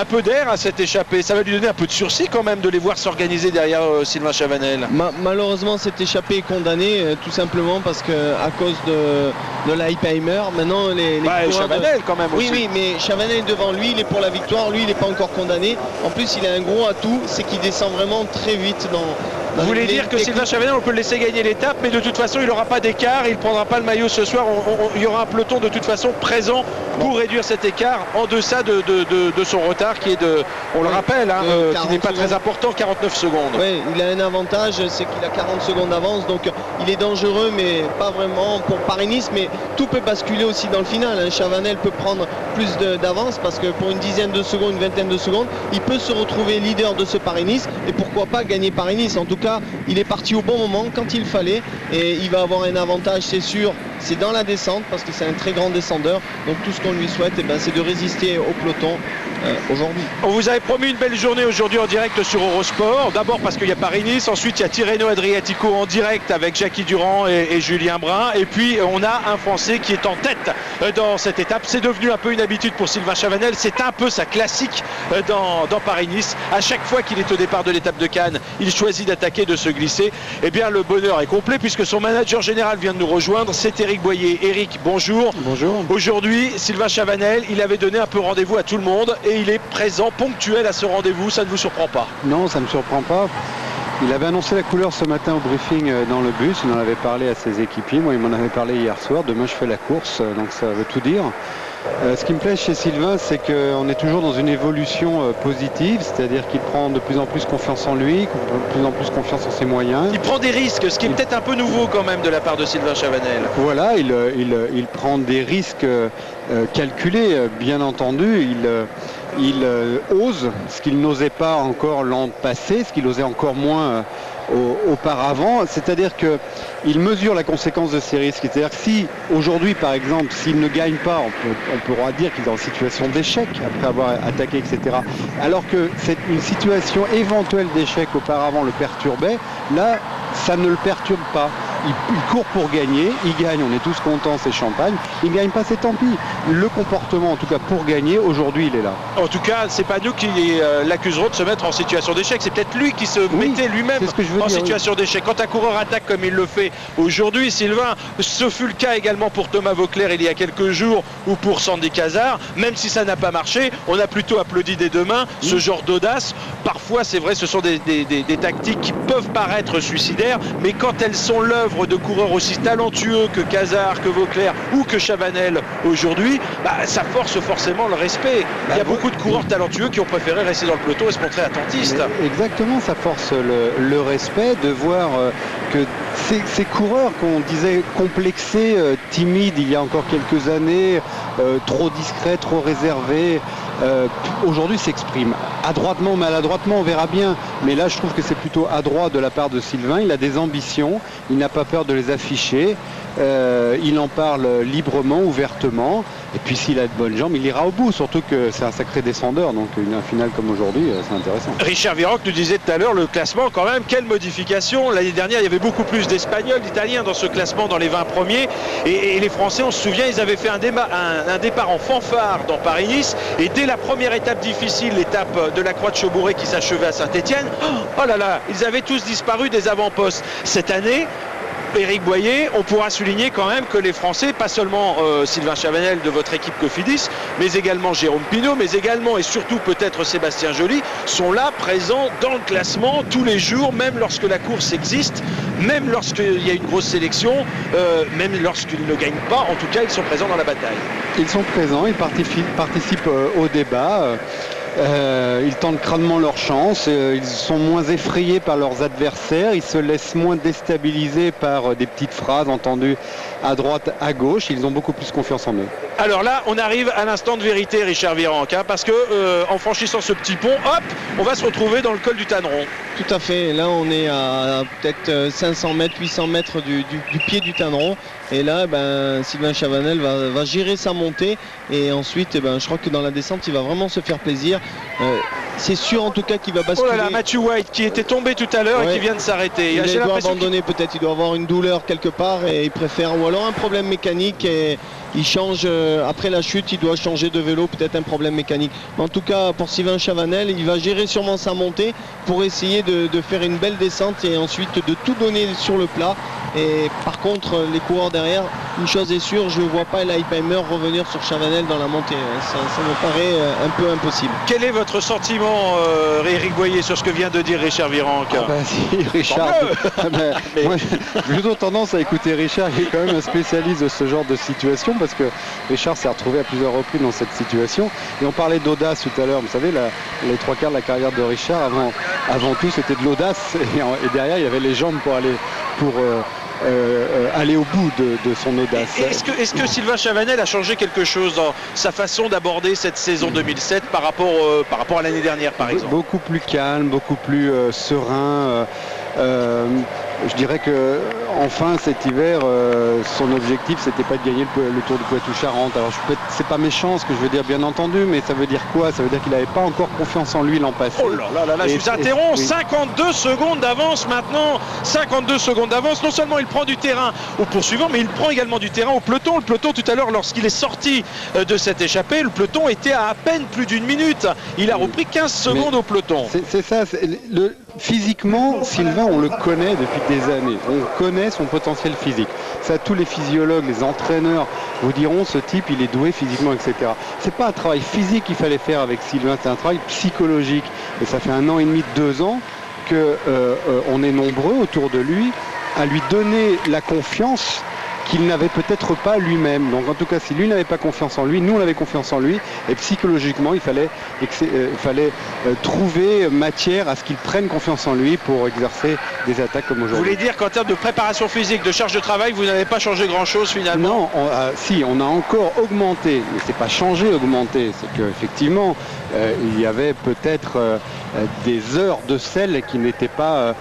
peu d'air à cette échappée. Ça va lui donner un peu de sursis quand même de les voir s'organiser derrière Sylvain Chavanel. Malheureusement, cette échappée est condamnée tout simplement parce que à cause de Leipheimer, maintenant les Chavanel quand même aussi. Oui, mais Chavanel est devant lui, il est pour la victoire, lui il n'est pas encore condamné. En plus, il a un gros atout, c'est qu'il descend vraiment très vite dans Vous voulez dire que Sylvain Chavanel, on peut le laisser gagner l'étape, mais de toute façon, il n'aura pas d'écart, il ne prendra pas le maillot ce soir. Il y aura un peloton de toute façon présent pour réduire cet écart en deçà de son retard qui est on le rappelle, qui n'est pas très important, 49 secondes. Oui, il a un avantage, c'est qu'il a 40 secondes d'avance, donc il est dangereux, mais pas vraiment pour Paris-Nice, mais tout peut basculer aussi dans le final. Chavanel peut prendre plus d'avance parce que pour une dizaine de secondes, une vingtaine de secondes, il peut se retrouver leader de ce Paris-Nice et pourquoi pas gagner Paris-Nice. En tout cas, il est parti au bon moment quand il fallait et il va avoir un avantage, c'est sûr. C'est dans la descente parce que c'est un très grand descendeur. Donc tout ce qu'on lui souhaite, c'est de résister au peloton aujourd'hui. On vous avait promis une belle journée aujourd'hui en direct sur Eurosport. D'abord parce qu'il y a Paris-Nice, ensuite il y a Tirreno Adriatico en direct avec Jackie Durand et Julien Brun. Et puis on a un Français qui est en tête dans cette étape. C'est devenu un peu une habitude pour Sylvain Chavanel. C'est un peu sa classique dans Paris-Nice. À chaque fois qu'il est au départ de l'étape de Cannes, il choisit d'attaquer, de se glisser. Eh bien le bonheur est complet puisque son manager général vient de nous rejoindre. C'est Éric Boyer. Éric, bonjour. Bonjour. Aujourd'hui, Sylvain Chavanel, il avait donné un peu rendez-vous à tout le monde et il est présent, ponctuel à ce rendez-vous. Ça ne vous surprend pas? Non, ça ne me surprend pas. Il avait annoncé la couleur ce matin au briefing dans le bus. Il en avait parlé à ses équipiers. Moi, il m'en avait parlé hier soir. Demain, je fais la course, donc ça veut tout dire. Ce qui me plaît chez Sylvain, c'est qu'on est toujours dans une évolution positive, c'est-à-dire qu'il prend de plus en plus confiance en lui, de plus en plus confiance en ses moyens. Il prend des risques, ce qui est peut-être un peu nouveau quand même de la part de Sylvain Chavanel. Voilà, il prend des risques calculés, bien entendu. Il ose ce qu'il n'osait pas encore l'an passé, ce qu'il osait encore moins auparavant, c'est-à-dire qu'il mesure la conséquence de ses risques. C'est-à-dire que si aujourd'hui, par exemple, s'il ne gagne pas, on pourra dire qu'il est en situation d'échec après avoir attaqué, etc. Alors que c'est une situation éventuelle d'échec auparavant le perturbait, là, ça ne le perturbe pas. Il court pour gagner, il gagne, on est tous contents, c'est champagne. Il ne gagne pas, c'est tant pis. Le comportement, en tout cas pour gagner, aujourd'hui, il est là. En tout cas, c'est pas nous qui l'accuserons de se mettre en situation d'échec. C'est peut-être lui qui se mettait lui-même en situation d'échec. Quand un coureur attaque comme il le fait aujourd'hui, Sylvain, ce fut le cas également pour Thomas Voeckler il y a quelques jours ou pour Sandy Cazard. Même si ça n'a pas marché, on a plutôt applaudi des deux mains ce genre d'audace. Parfois, c'est vrai, ce sont des tactiques qui peuvent paraître suicidaires, mais quand elles sont l'œuvre de coureurs aussi talentueux que Cazard, que Voeckler ou que Chavanel aujourd'hui, ça force forcément le respect. Il y a beaucoup de coureurs talentueux qui ont préféré rester dans le peloton et se montrer attentistes. Exactement, ça force le respect de voir que ces coureurs qu'on disait complexés, timides il y a encore quelques années, trop discrets, trop réservés, aujourd'hui s'expriment. Adroitement ou maladroitement, on verra bien. Mais là, je trouve que c'est plutôt adroit de la part de Sylvain. Il a des ambitions, il n'a pas peur de les afficher. Il en parle librement, ouvertement. Et puis s'il a de bonnes jambes, il ira au bout. Surtout que c'est un sacré descendeur. Donc une finale comme aujourd'hui, c'est intéressant. Richard Virenque nous disait tout à l'heure, le classement quand même, quelle modification. L'année dernière, il y avait beaucoup plus d'Espagnols, d'Italiens dans ce classement, dans les 20 premiers. Et les Français, on se souvient, ils avaient fait un départ en fanfare dans Paris-Nice. Et dès la première étape difficile, l'étape de la Croix de Chaubouré qui s'achevait à Saint-Étienne, oh là là, ils avaient tous disparu des avant-postes. Cette année, Éric Boyer, on pourra souligner quand même que les Français, pas seulement Sylvain Chavanel de votre équipe Cofidis, mais également Jérôme Pinault, mais également et surtout peut-être Sébastien Joly, sont là, présents dans le classement tous les jours, même lorsque la course existe, même lorsqu'il y a une grosse sélection, même lorsqu'ils ne gagnent pas, en tout cas ils sont présents dans la bataille. Ils sont présents, ils participent au débat. Ils tentent crânement leur chance, ils sont moins effrayés par leurs adversaires, ils se laissent moins déstabiliser par des petites phrases entendues à droite, à gauche, ils ont beaucoup plus confiance en eux. Alors là, on arrive à l'instant de vérité, Richard Virenque, parce que en franchissant ce petit pont, hop, on va se retrouver dans le col du Tanneron. Tout à fait, là on est à peut-être 500 mètres, 800 mètres du pied du Tanneron. Et là, Sylvain Chavanel va gérer sa montée. Et ensuite, je crois que dans la descente, il va vraiment se faire plaisir. C'est sûr en tout cas qu'il va basculer. Oh là là, Matthew White qui était tombé tout à l'heure et qui vient de s'arrêter. Il doit abandonner peut-être, il doit avoir une douleur quelque part et il préfère, ou alors un problème mécanique et il change, après la chute, il doit changer de vélo, peut-être un problème mécanique. Mais en tout cas, pour Sylvain Chavanel, il va gérer sûrement sa montée pour essayer de faire une belle descente et ensuite de tout donner sur le plat. Et par contre, les coureurs derrière, une chose est sûre, je ne vois pas Leipheimer revenir sur Chavanel dans la montée. Ça me paraît un peu impossible. Quel est votre sentiment, Éric Boyer, sur ce que vient de dire Richard Virenque? Si, Richard. Moi, j'ai plutôt tendance à écouter Richard, qui est quand même un spécialiste de ce genre de situation, parce que Richard s'est retrouvé à plusieurs reprises dans cette situation. Et on parlait d'audace tout à l'heure. Vous savez, les trois quarts de la carrière de Richard, avant tout, c'était de l'audace. Et derrière, il y avait les jambes pour aller au bout de son audace. Est-ce que Sylvain Chavanel a changé quelque chose dans sa façon d'aborder cette saison 2007 par rapport à l'année dernière, par exemple? Beaucoup plus calme, beaucoup plus serein. Je dirais que enfin cet hiver, son objectif c'était pas de gagner le Tour du Poitou-Charentes. Alors c'est pas méchant ce que je veux dire, bien entendu, mais ça veut dire quoi? Ça veut dire qu'il n'avait pas encore confiance en lui l'an passé. Oh là là là, je vous interromps. 52 secondes d'avance maintenant. 52 secondes d'avance. Non seulement il prend du terrain au poursuivant, mais il prend également du terrain au peloton. Le peloton tout à l'heure, lorsqu'il est sorti de cette échappée, le peloton était à peine plus d'une minute. Il a repris 15 secondes au peloton. C'est ça. Physiquement, Sylvain, on le connaît depuis des années. On connaît son potentiel physique. Ça, tous les physiologues, les entraîneurs vous diront, ce type, il est doué physiquement, etc. C'est pas un travail physique qu'il fallait faire avec Sylvain, c'est un travail psychologique. Et ça fait 1 an et demi, 2 ans que on est nombreux autour de lui à lui donner la confiance qu'il n'avait peut-être pas lui-même. Donc en tout cas, si lui n'avait pas confiance en lui, nous on avait confiance en lui, et psychologiquement il fallait trouver matière à ce qu'il prenne confiance en lui pour exercer des attaques comme aujourd'hui. Vous voulez dire qu'en termes de préparation physique, de charge de travail, vous n'avez pas changé grand-chose finalement? Non, si, on a encore augmenté, mais c'est pas changé, augmenté, c'est qu'effectivement il y avait peut-être des heures de sel qui n'étaient pas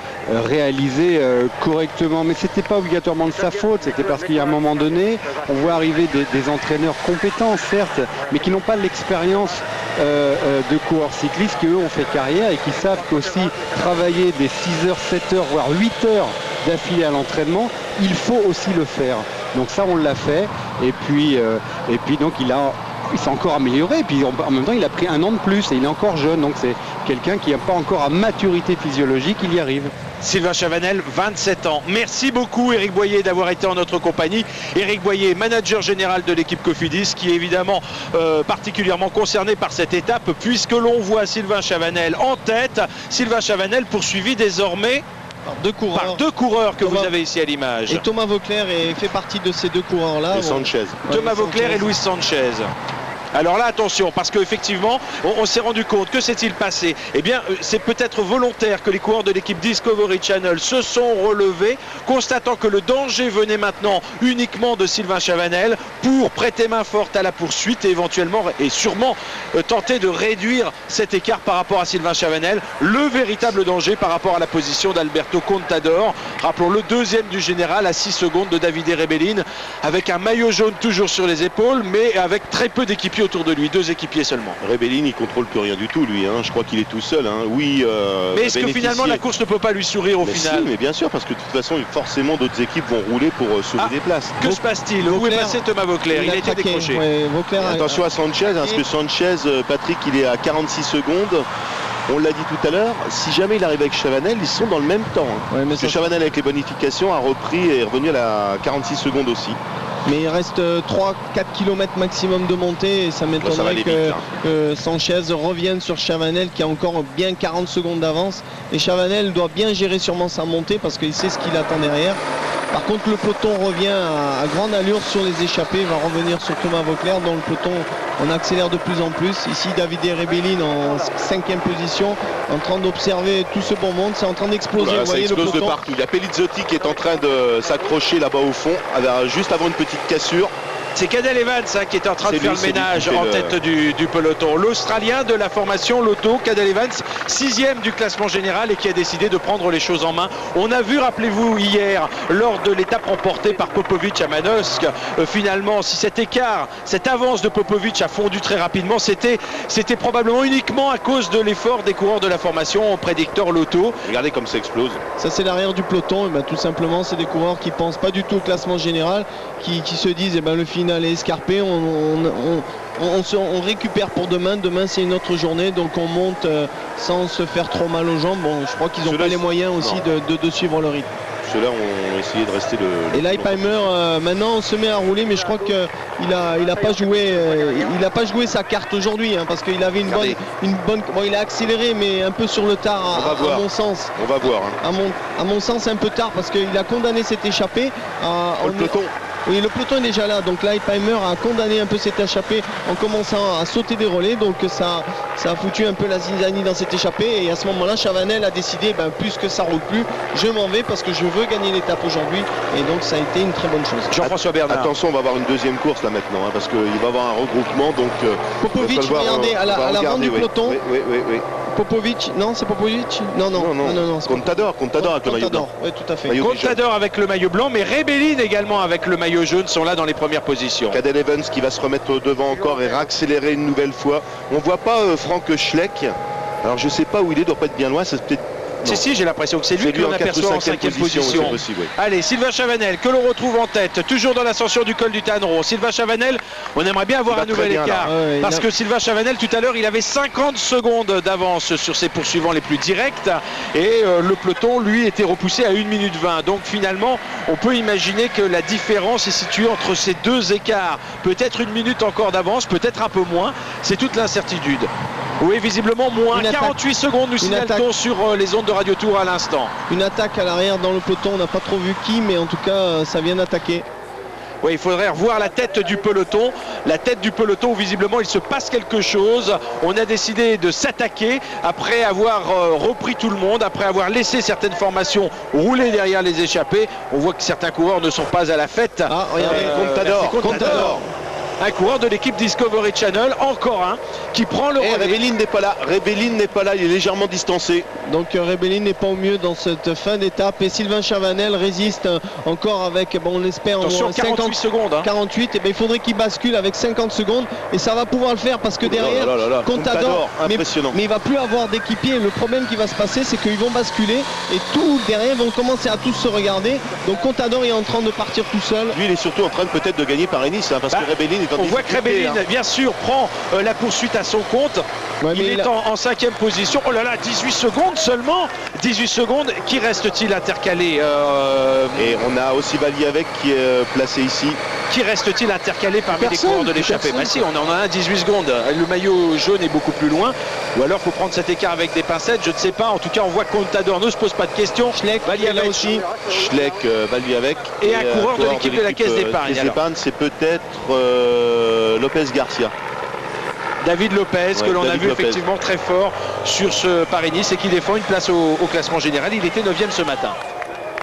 réalisées correctement, mais c'était pas obligatoirement de sa faute, c'était parce qu'il y a un moment donné, on voit arriver des entraîneurs compétents certes, mais qui n'ont pas l'expérience de coureurs cyclistes, qui eux ont fait carrière et qui savent qu'aussi travailler des 6 heures, 7 heures, voire 8 heures d'affilée à l'entraînement, il faut aussi le faire. Donc ça on l'a fait, et puis donc il s'est encore amélioré, et puis en même temps il a pris 1 an de plus et il est encore jeune, donc c'est quelqu'un qui n'a pas encore à maturité physiologique, il y arrive. Sylvain Chavanel, 27 ans. Merci beaucoup Éric Boyer d'avoir été en notre compagnie. Éric Boyer, manager général de l'équipe Cofidis, qui est évidemment particulièrement concerné par cette étape, puisque l'on voit Sylvain Chavanel en tête. Sylvain Chavanel poursuivi désormais par deux coureurs que vous avez ici à l'image. Et Thomas Vauclair fait partie de ces 2 coureurs-là. Et Sanchez. Thomas Vauclair et Luis Sanchez. Alors là, attention, parce qu'effectivement, on s'est rendu compte, que s'est-il passé? Eh bien, c'est peut-être volontaire que les coureurs de l'équipe Discovery Channel se sont relevés, constatant que le danger venait maintenant uniquement de Sylvain Chavanel, pour prêter main forte à la poursuite et éventuellement et sûrement tenter de réduire cet écart par rapport à Sylvain Chavanel. Le véritable danger par rapport à la position d'Alberto Contador, rappelons-le, 2e du général à 6 secondes de Davide Rebellin, avec un maillot jaune toujours sur les épaules, mais avec très peu d'équipiers autour de lui, 2 équipiers seulement. Rebellin, il contrôle plus rien du tout, lui. Je crois qu'il est tout seul. Oui. Mais est-ce que finalement la course ne peut pas lui sourire au final? Si, mais bien sûr, parce que de toute façon, forcément, d'autres équipes vont rouler pour sauver des places. Que se passe-t-il? Où est passé Thomas Vauclair? Il a été décroché. Attention à Sanchez, parce que Sanchez, Patrick, il est à 46 secondes. On l'a dit tout à l'heure, si jamais il arrive avec Chavanel, ils sont dans le même temps. Parce que Chavanel, avec les bonifications, a repris et est revenu à la 46 secondes aussi. Mais il reste 3-4 km maximum de montée, et ça m'étonnerait que Sanchez revienne sur Chavanel, qui a encore bien 40 secondes d'avance. Et Chavanel doit bien gérer sûrement sa montée, parce qu'il sait ce qu'il attend derrière. Par contre, le peloton revient à grande allure sur les échappées, va revenir sur Thomas Vauclair, dont le peloton on accélère de plus en plus. Ici, Davide Rebellin en 5e position, en train d'observer tout ce bon monde, c'est en train d'exploser. Voilà, ça explose de partout. Il y a Pelizzotti qui est en train de s'accrocher là-bas au fond, juste avant une petite cassure. C'est Cadel Evans qui est en train de faire le ménage en tête du peloton. L'Australien de la formation Lotto, Cadel Evans, 6e du classement général et qui a décidé de prendre les choses en main. On a vu, rappelez-vous, hier, lors de l'étape remportée par Popovic à Manosque, finalement, si cet écart, cette avance de Popovic a fondu très rapidement, c'était probablement uniquement à cause de l'effort des coureurs de la formation prédicteur Lotto. Regardez comme ça explose. Ça, c'est l'arrière du peloton. Et ben, tout simplement, c'est des coureurs qui ne pensent pas du tout au classement général, qui se disent, le final est escarpé, on récupère pour demain. Demain, c'est une autre journée, donc on monte sans se faire trop mal aux jambes. Bon, je crois qu'ils n'ont pas les moyens aussi de suivre le rythme. Ceux-là ont essayé de rester Et Leipheimer, maintenant on se met à rouler, mais je crois qu'il a pas joué sa carte aujourd'hui, parce qu'il avait une bonne. Bon, il a accéléré, mais un peu sur le tard, à mon sens. On va voir. À mon sens, un peu tard, parce qu'il a condamné cette échappée. Le peloton. Oui, le peloton est déjà là, donc Leipheimer a condamné un peu cette échappée en commençant à sauter des relais, donc ça a foutu un peu la zizanie dans cette échappée, et à ce moment-là, Chavanel a décidé, puisque ça roule plus, je m'en vais parce que je veux gagner l'étape aujourd'hui, et donc ça a été une très bonne chose. Jean-François Bernard. Attention, on va avoir une 2e course là maintenant, parce qu'il va y avoir un regroupement, donc Popovic, regardez, à l'avant du peloton. Oui. Popovic, non, c'est Popovic? Non. Contador avec le maillot blanc. Oui, tout à fait. Contador avec le maillot blanc, mais Rebellin également avec le maillot jaune sont là dans les premières positions. Cadel Evans qui va se remettre devant encore et réaccélérer une nouvelle fois. On voit pas Frank Schleck. Alors je sais pas où il doit pas être bien loin, c'est peut-être. Si, j'ai l'impression que c'est lui qu'on aperçoit en 5e position. Possible, oui. Allez, Sylvain Chavanel, que l'on retrouve en tête, toujours dans l'ascension du col du Tanneron. Sylvain Chavanel, on aimerait bien avoir un nouvel écart. Parce que Sylvain Chavanel, tout à l'heure, il avait 50 secondes d'avance sur ses poursuivants les plus directs. Et le peloton, lui, était repoussé à 1 minute 20. Donc finalement, on peut imaginer que la différence est située entre ces 2 écarts. Peut-être 1 minute encore d'avance, peut-être un peu moins. C'est toute l'incertitude. Oui, visiblement moins. 48 secondes, nous signale-t-on sur les ondes de Radio Tour à l'instant. Une attaque à l'arrière dans le peloton, on n'a pas trop vu qui, mais en tout cas, ça vient d'attaquer. Oui, il faudrait revoir la tête du peloton. La tête du peloton où visiblement il se passe quelque chose. On a décidé de s'attaquer après avoir repris tout le monde, après avoir laissé certaines formations rouler derrière les échappés. On voit que certains coureurs ne sont pas à la fête. Ah, regardez, Contador. Un coureur de l'équipe Discovery Channel, encore un, qui prend le relais. Rebellin n'est pas là. Rebellin n'est pas là, il est légèrement distancé. Donc Rebellin n'est pas au mieux dans cette fin d'étape et Sylvain Chavanel résiste encore avec, bon, on l'espère, attention, 48 secondes. Hein. 48, et ben, il faudrait qu'il bascule avec 50 secondes et ça va pouvoir le faire parce que derrière, Contador, impressionnant. Mais il va plus avoir d'équipier. Le problème qui va se passer, c'est qu'ils vont basculer et tout derrière vont commencer à tous se regarder. Donc Contador est en train de partir tout seul. Lui, il est surtout en train de peut-être de gagner Paris-Nice, hein, parce que Rebellin est en on voit que Rebellin, bien sûr, prend la poursuite à son compte. Ouais, il est en 5e position. Oh là là, 18 secondes seulement. 18 secondes. Qui reste-t-il intercalé Et on a aussi Valiavec qui est placé ici. Qui reste-t-il intercalé parmi les coureurs de l'échappée? Bah si, on en a un 18 secondes. Le maillot jaune est beaucoup plus loin. Ou alors il faut prendre cet écart avec des pincettes, je ne sais pas. En tout cas, on voit que Contador ne se pose pas de questions. Schleck, Valiavec aussi. Schleck, Valiavec. Et un coureur de l'équipe de la Caisse d'Épargne. C'est peut-être Lopez Garcia. David Lopez, que l'on a vu effectivement très fort sur ce Paris-Nice et qui défend une place au classement général. Il était 9e ce matin.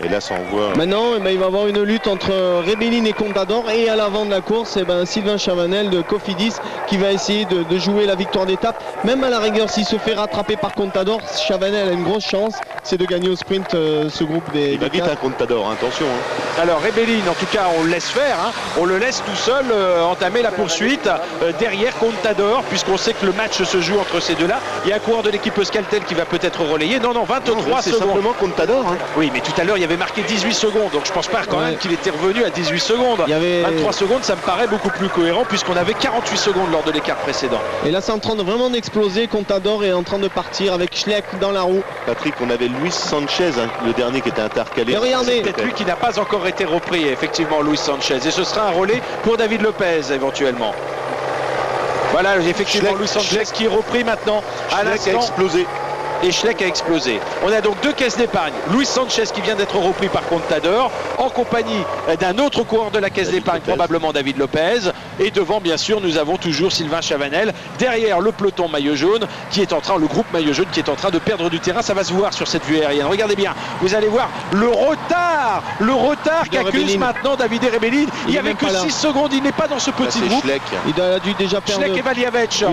Et là, ça envoie. Maintenant, il va y avoir une lutte entre Rebellin et Contador. Et à l'avant de la course, Sylvain Chavanel de Cofidis qui va essayer de jouer la victoire d'étape. Même à la rigueur, s'il se fait rattraper par Contador, Chavanel a une grosse chance, c'est de gagner au sprint ce groupe des. Il va vite un Contador, attention. Hein. Alors Rebellin, en tout cas, on le laisse faire. Hein. On le laisse tout seul entamer la poursuite derrière Contador, puisqu'on sait que le match se joue entre ces deux-là. Il y a un coureur de l'équipe Euskaltel qui va peut-être relayer. Non, 23 secondes. C'est simplement Contador. Hein. Oui, mais tout à l'heure, il y avait marqué 18 secondes, donc je pense pas quand même qu'il était revenu à 18 secondes. 23 secondes, ça me paraît beaucoup plus cohérent puisqu'on avait 48 secondes lors de l'écart précédent. Et là, c'est en train de vraiment d'exploser. Contador est en train de partir avec Schleck dans la roue. Patrick, on avait Luis Sanchez, hein, le dernier qui était intercalé. Et regardez, c'est peut-être lui qui n'a pas encore été repris, effectivement, Luis Sanchez. Et ce sera un relais pour David Lopez éventuellement. Voilà, effectivement, Luis Sanchez qui est repris maintenant à l'instant. Schleck a explosé. Et Schleck a explosé. On a donc deux caisses d'épargne. Luis Sanchez qui vient d'être repris par Contador en compagnie d'un autre coureur de la caisse d'épargne, probablement David Lopez. Et devant, bien sûr, nous avons toujours Sylvain Chavanel. Derrière le peloton maillot jaune qui est en train, le groupe maillot jaune qui est en train de perdre du terrain. Ça va se voir sur cette vue aérienne. Regardez bien, vous allez voir le retard qu'accuse maintenant David Rebellin. Il n'y avait que 6 secondes. Il n'est pas dans ce petit groupe. Schleck. Il a dû déjà perdre Schleck et Valiavec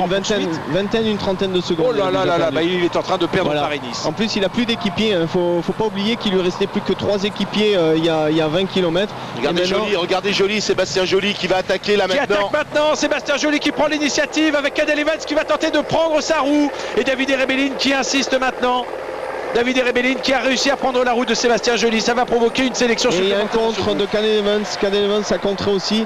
une trentaine de secondes. Oh là là là, bah, il est en train de perdre Paris-Nice. En plus, il n'a plus d'équipiers. Il ne faut pas oublier qu'il lui restait plus que 3 équipiers il y a 20 km. Regardez Joly, Sébastien Joly qui va attaquer là maintenant. Qui attaque maintenant, Sébastien Joly qui prend l'initiative avec Cadel Evans qui va tenter de prendre sa roue. Et David Rebellin qui insiste maintenant. David Rebellin qui a réussi à prendre la roue de Sébastien Joly. Ça va provoquer une sélection supplémentaire. Il y a un contre de Cadel Evans. Cadel Evans a contré aussi.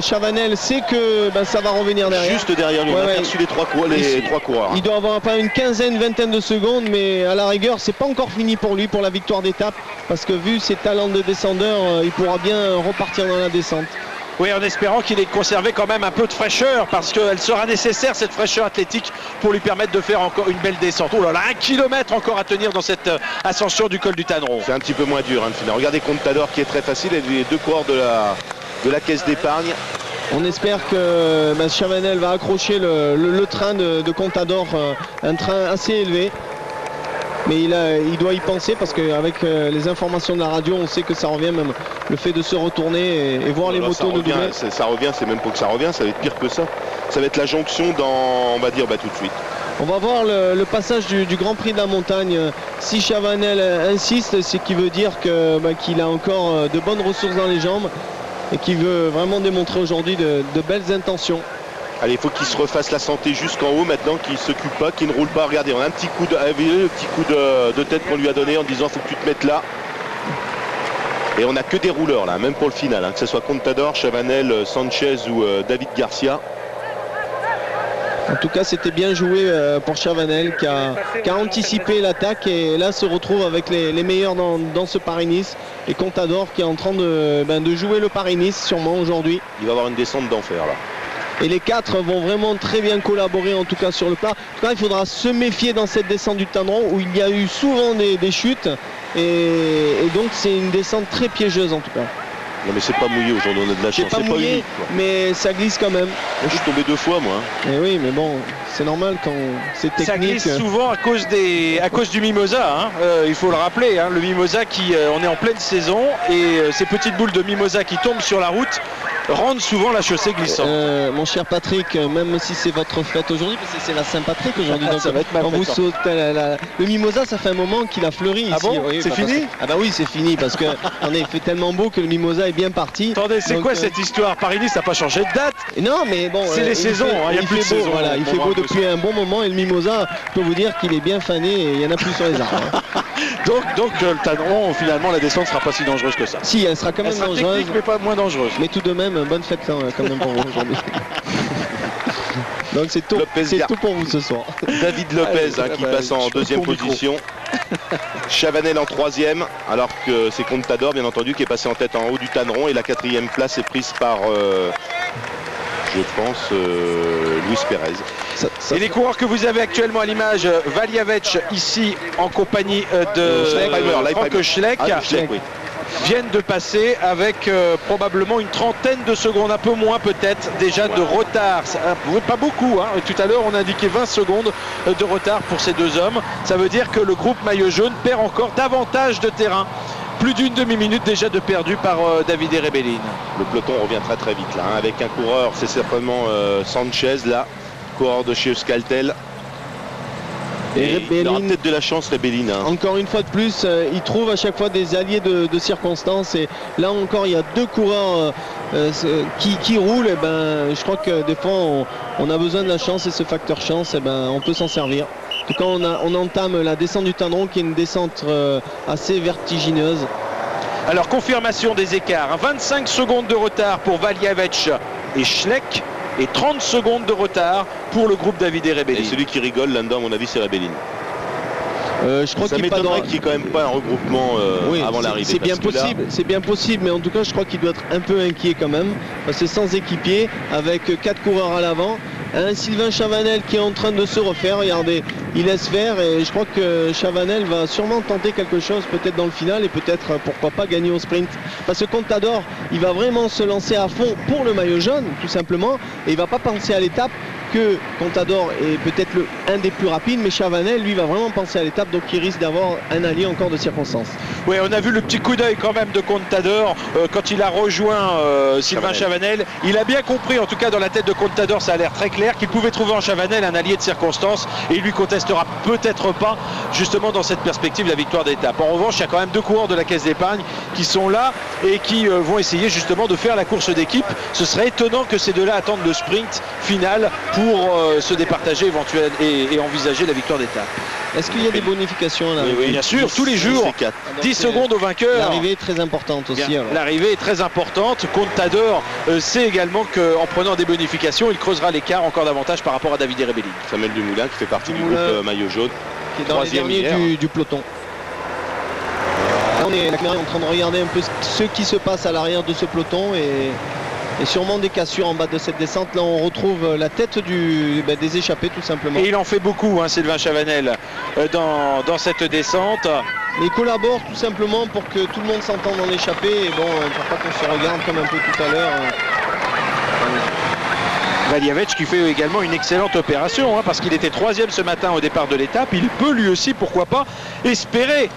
Chavanel sait que ça va revenir derrière. Juste derrière lui, on a aperçu les trois coureurs. Il doit avoir pas une quinzaine, vingtaine de secondes, mais à la rigueur, c'est pas encore fini pour lui pour la victoire d'étape, parce que vu ses talents de descendeur, il pourra bien repartir dans la descente. Oui, en espérant qu'il ait conservé quand même un peu de fraîcheur, parce qu'elle sera nécessaire, cette fraîcheur athlétique, pour lui permettre de faire encore une belle descente. Oh là là, 1 kilomètre encore à tenir dans cette ascension du col du Tanneron. C'est un petit peu moins dur, hein, finalement. Regardez Contador qui est très facile, et les deux coureurs de la caisse d'épargne. On espère que Chavanel va accrocher le train de Contador, un train assez élevé. Mais il doit y penser, parce qu'avec les informations de la radio, on sait que ça revient, même le fait de se retourner et voir les motos de doubler. Ça revient, c'est même pas que ça revient, ça va être pire que ça. Ça va être la jonction dans, on va dire, tout de suite. On va voir le passage du Grand Prix de la Montagne. Si Chavanel insiste, c'est qu'il veut dire qu'il a encore de bonnes ressources dans les jambes et qu'il veut vraiment démontrer aujourd'hui de belles intentions. Allez, il faut qu'il se refasse la santé jusqu'en haut maintenant, qu'il ne s'occupe pas, qu'il ne roule pas. Regardez, on a un petit coup de tête qu'on lui a donné en disant faut que tu te mettes là. Et on n'a que des rouleurs là, même pour le final, hein, que ce soit Contador, Chavanel, Sanchez ou David Garcia. En tout cas, c'était bien joué pour Chavanel qui a anticipé l'attaque et là se retrouve avec les meilleurs dans ce Paris-Nice. Et Contador qui est en train de jouer le Paris-Nice sûrement aujourd'hui. Il va avoir une descente d'enfer là. Et les 4 vont vraiment très bien collaborer, en tout cas sur le plat. En tout cas, il faudra se méfier dans cette descente du Tanneron où il y a eu souvent des chutes. Et donc c'est une descente très piégeuse en tout cas. Non mais c'est pas mouillé aujourd'hui, on a de la chance. C'est pas mouillé, humide, quoi. mais ça glisse quand même. Moi, je suis tombé 2 fois moi. Et oui, mais bon, c'est normal quand c'est technique. Ça glisse souvent à cause du mimosa, hein. Il faut le rappeler, hein, le mimosa qui, on est en pleine saison et ces petites boules de mimosa qui tombent sur la route rendent souvent la chaussée glissante. Mon cher Patrick, même si c'est votre fête aujourd'hui, parce que c'est la Saint-Patrick aujourd'hui, donc Ça va être ma on fête, vous hein. saute le mimosa, ça fait un moment qu'il a fleuri ici. Ah bon, oui, c'est bah, fini? Ah bah oui, c'est fini parce que il fait tellement beau que le mimosa est bien parti. Attendez, c'est Donc, quoi cette histoire? Paris-Nice n'a pas changé de date. Non, mais bon, C'est les saisons, il y a plus de fait beau, saison. voilà, il On fait va beau un peu depuis un bon moment et le mimosa, je peux vous dire qu'il est bien fané et il y en a plus sur les arbres. hein. Donc le Tanneron, finalement, la descente sera pas si dangereuse que ça. Si, elle sera quand Elle même sera dangereuse, technique, mais pas moins dangereuse. mais tout de même, bonne fête quand même pour vous aujourd'hui. Donc c'est tout, Lopez c'est Gar- tout pour vous ce soir. David Lopez Ah, qui bah, passe en je deuxième coupe mon micro. position. Chavanel en 3e, alors que c'est Contador bien entendu qui est passé en tête en haut du Tanneron, et la 4e place est prise par je pense Luis Perez. Et les coureurs que vous avez actuellement à l'image, Valiavec ici en compagnie de Frank Schleck, Schleck, oui. viennent de passer avec probablement une trentaine de secondes, un peu moins peut-être déjà de retard. Pas beaucoup, hein. Tout à l'heure on a indiqué 20 secondes de retard pour ces deux hommes. Ça veut dire que le groupe maillot jaune perd encore davantage de terrain. Plus d'une demi-minute déjà de perdu par Davide Rebellin. Le peloton revient très très vite là, hein, avec un coureur, c'est certainement Sanchez là, coureur de chez Euskaltel. Et il aura Rebellin, peut-être de la chance, Rebellin. Hein. encore une fois de plus, il trouve à chaque fois des alliés de circonstances. Et là encore, il y a deux coureurs qui roulent. Et ben, je crois que des fois, on a besoin de la chance et ce facteur chance, et ben, on peut s'en servir. En tout cas, on entame la descente du Tanneron qui est une descente assez vertigineuse. Alors confirmation des écarts, hein. 25 secondes de retard pour Valiavec et Schleck et 30 secondes de retard pour le groupe Davide Et Rebellin. celui qui rigole là-dedans, à mon avis, c'est Rebellin. Je crois Ça qu'il m'étonnerait pas qu'il n'y ait quand même pas un regroupement Oui, avant l'arrivée. c'est bien parce que là, possible, c'est bien possible, mais en tout cas, je crois qu'il doit être un peu inquiet quand même, parce que sans équipier, avec 4 coureurs à l'avant, un Sylvain Chavanel qui est en train de se refaire, regardez, il laisse faire, et je crois que Chavanel va sûrement tenter quelque chose, peut-être dans le final, et peut-être, pourquoi pas, gagner au sprint. Parce que Contador, il va vraiment se lancer à fond pour le maillot jaune, tout simplement, et il va pas penser à l'étape, que Contador est peut-être un des plus rapides, mais Chavanel, lui, va vraiment penser à l'étape, donc il risque d'avoir un allié encore de circonstance. Oui, on a vu le petit coup d'œil quand même de Contador quand il a rejoint Sylvain Chavanel. Il a bien compris, en tout cas dans la tête de Contador, ça a l'air très clair, qu'il pouvait trouver en Chavanel un allié de circonstance et il lui contestera peut-être pas justement dans cette perspective la victoire d'étape. En revanche, il y a quand même deux coureurs de la Caisse d'épargne qui sont là et qui vont essayer justement de faire la course d'équipe. Ce serait étonnant que ces deux-là attendent le sprint final pour se départager éventuellement et envisager la victoire d'étape. Est-ce qu'il y a des bonifications à l'arrivée? Oui, bien sûr, tous les jours. c'est 4. 10 secondes au vainqueur. L'arrivée est très importante aussi. Bien, Alors. l'arrivée est très importante. Contador sait également qu'en prenant des bonifications, il creusera l'écart encore davantage par rapport à Davide Rebellin. Samuel Dumoulin qui fait partie du Dumoulin. groupe maillot jaune. Qui est dans les Troisième derniers hier. du peloton. Là, on est en train de regarder un peu ce qui se passe à l'arrière de ce peloton et sûrement des cassures en bas de cette descente. Là, on retrouve la tête des échappés tout simplement. Et il en fait beaucoup, hein, Sylvain Chavanel, dans cette descente. Il collabore tout simplement pour que tout le monde s'entende en échappée. Et bon, pour pas qu'on se regarde comme un peu tout à l'heure. Valiavec qui fait également une excellente opération, hein, parce qu'il était 3e ce matin au départ de l'étape. Il peut lui aussi, pourquoi pas, espérer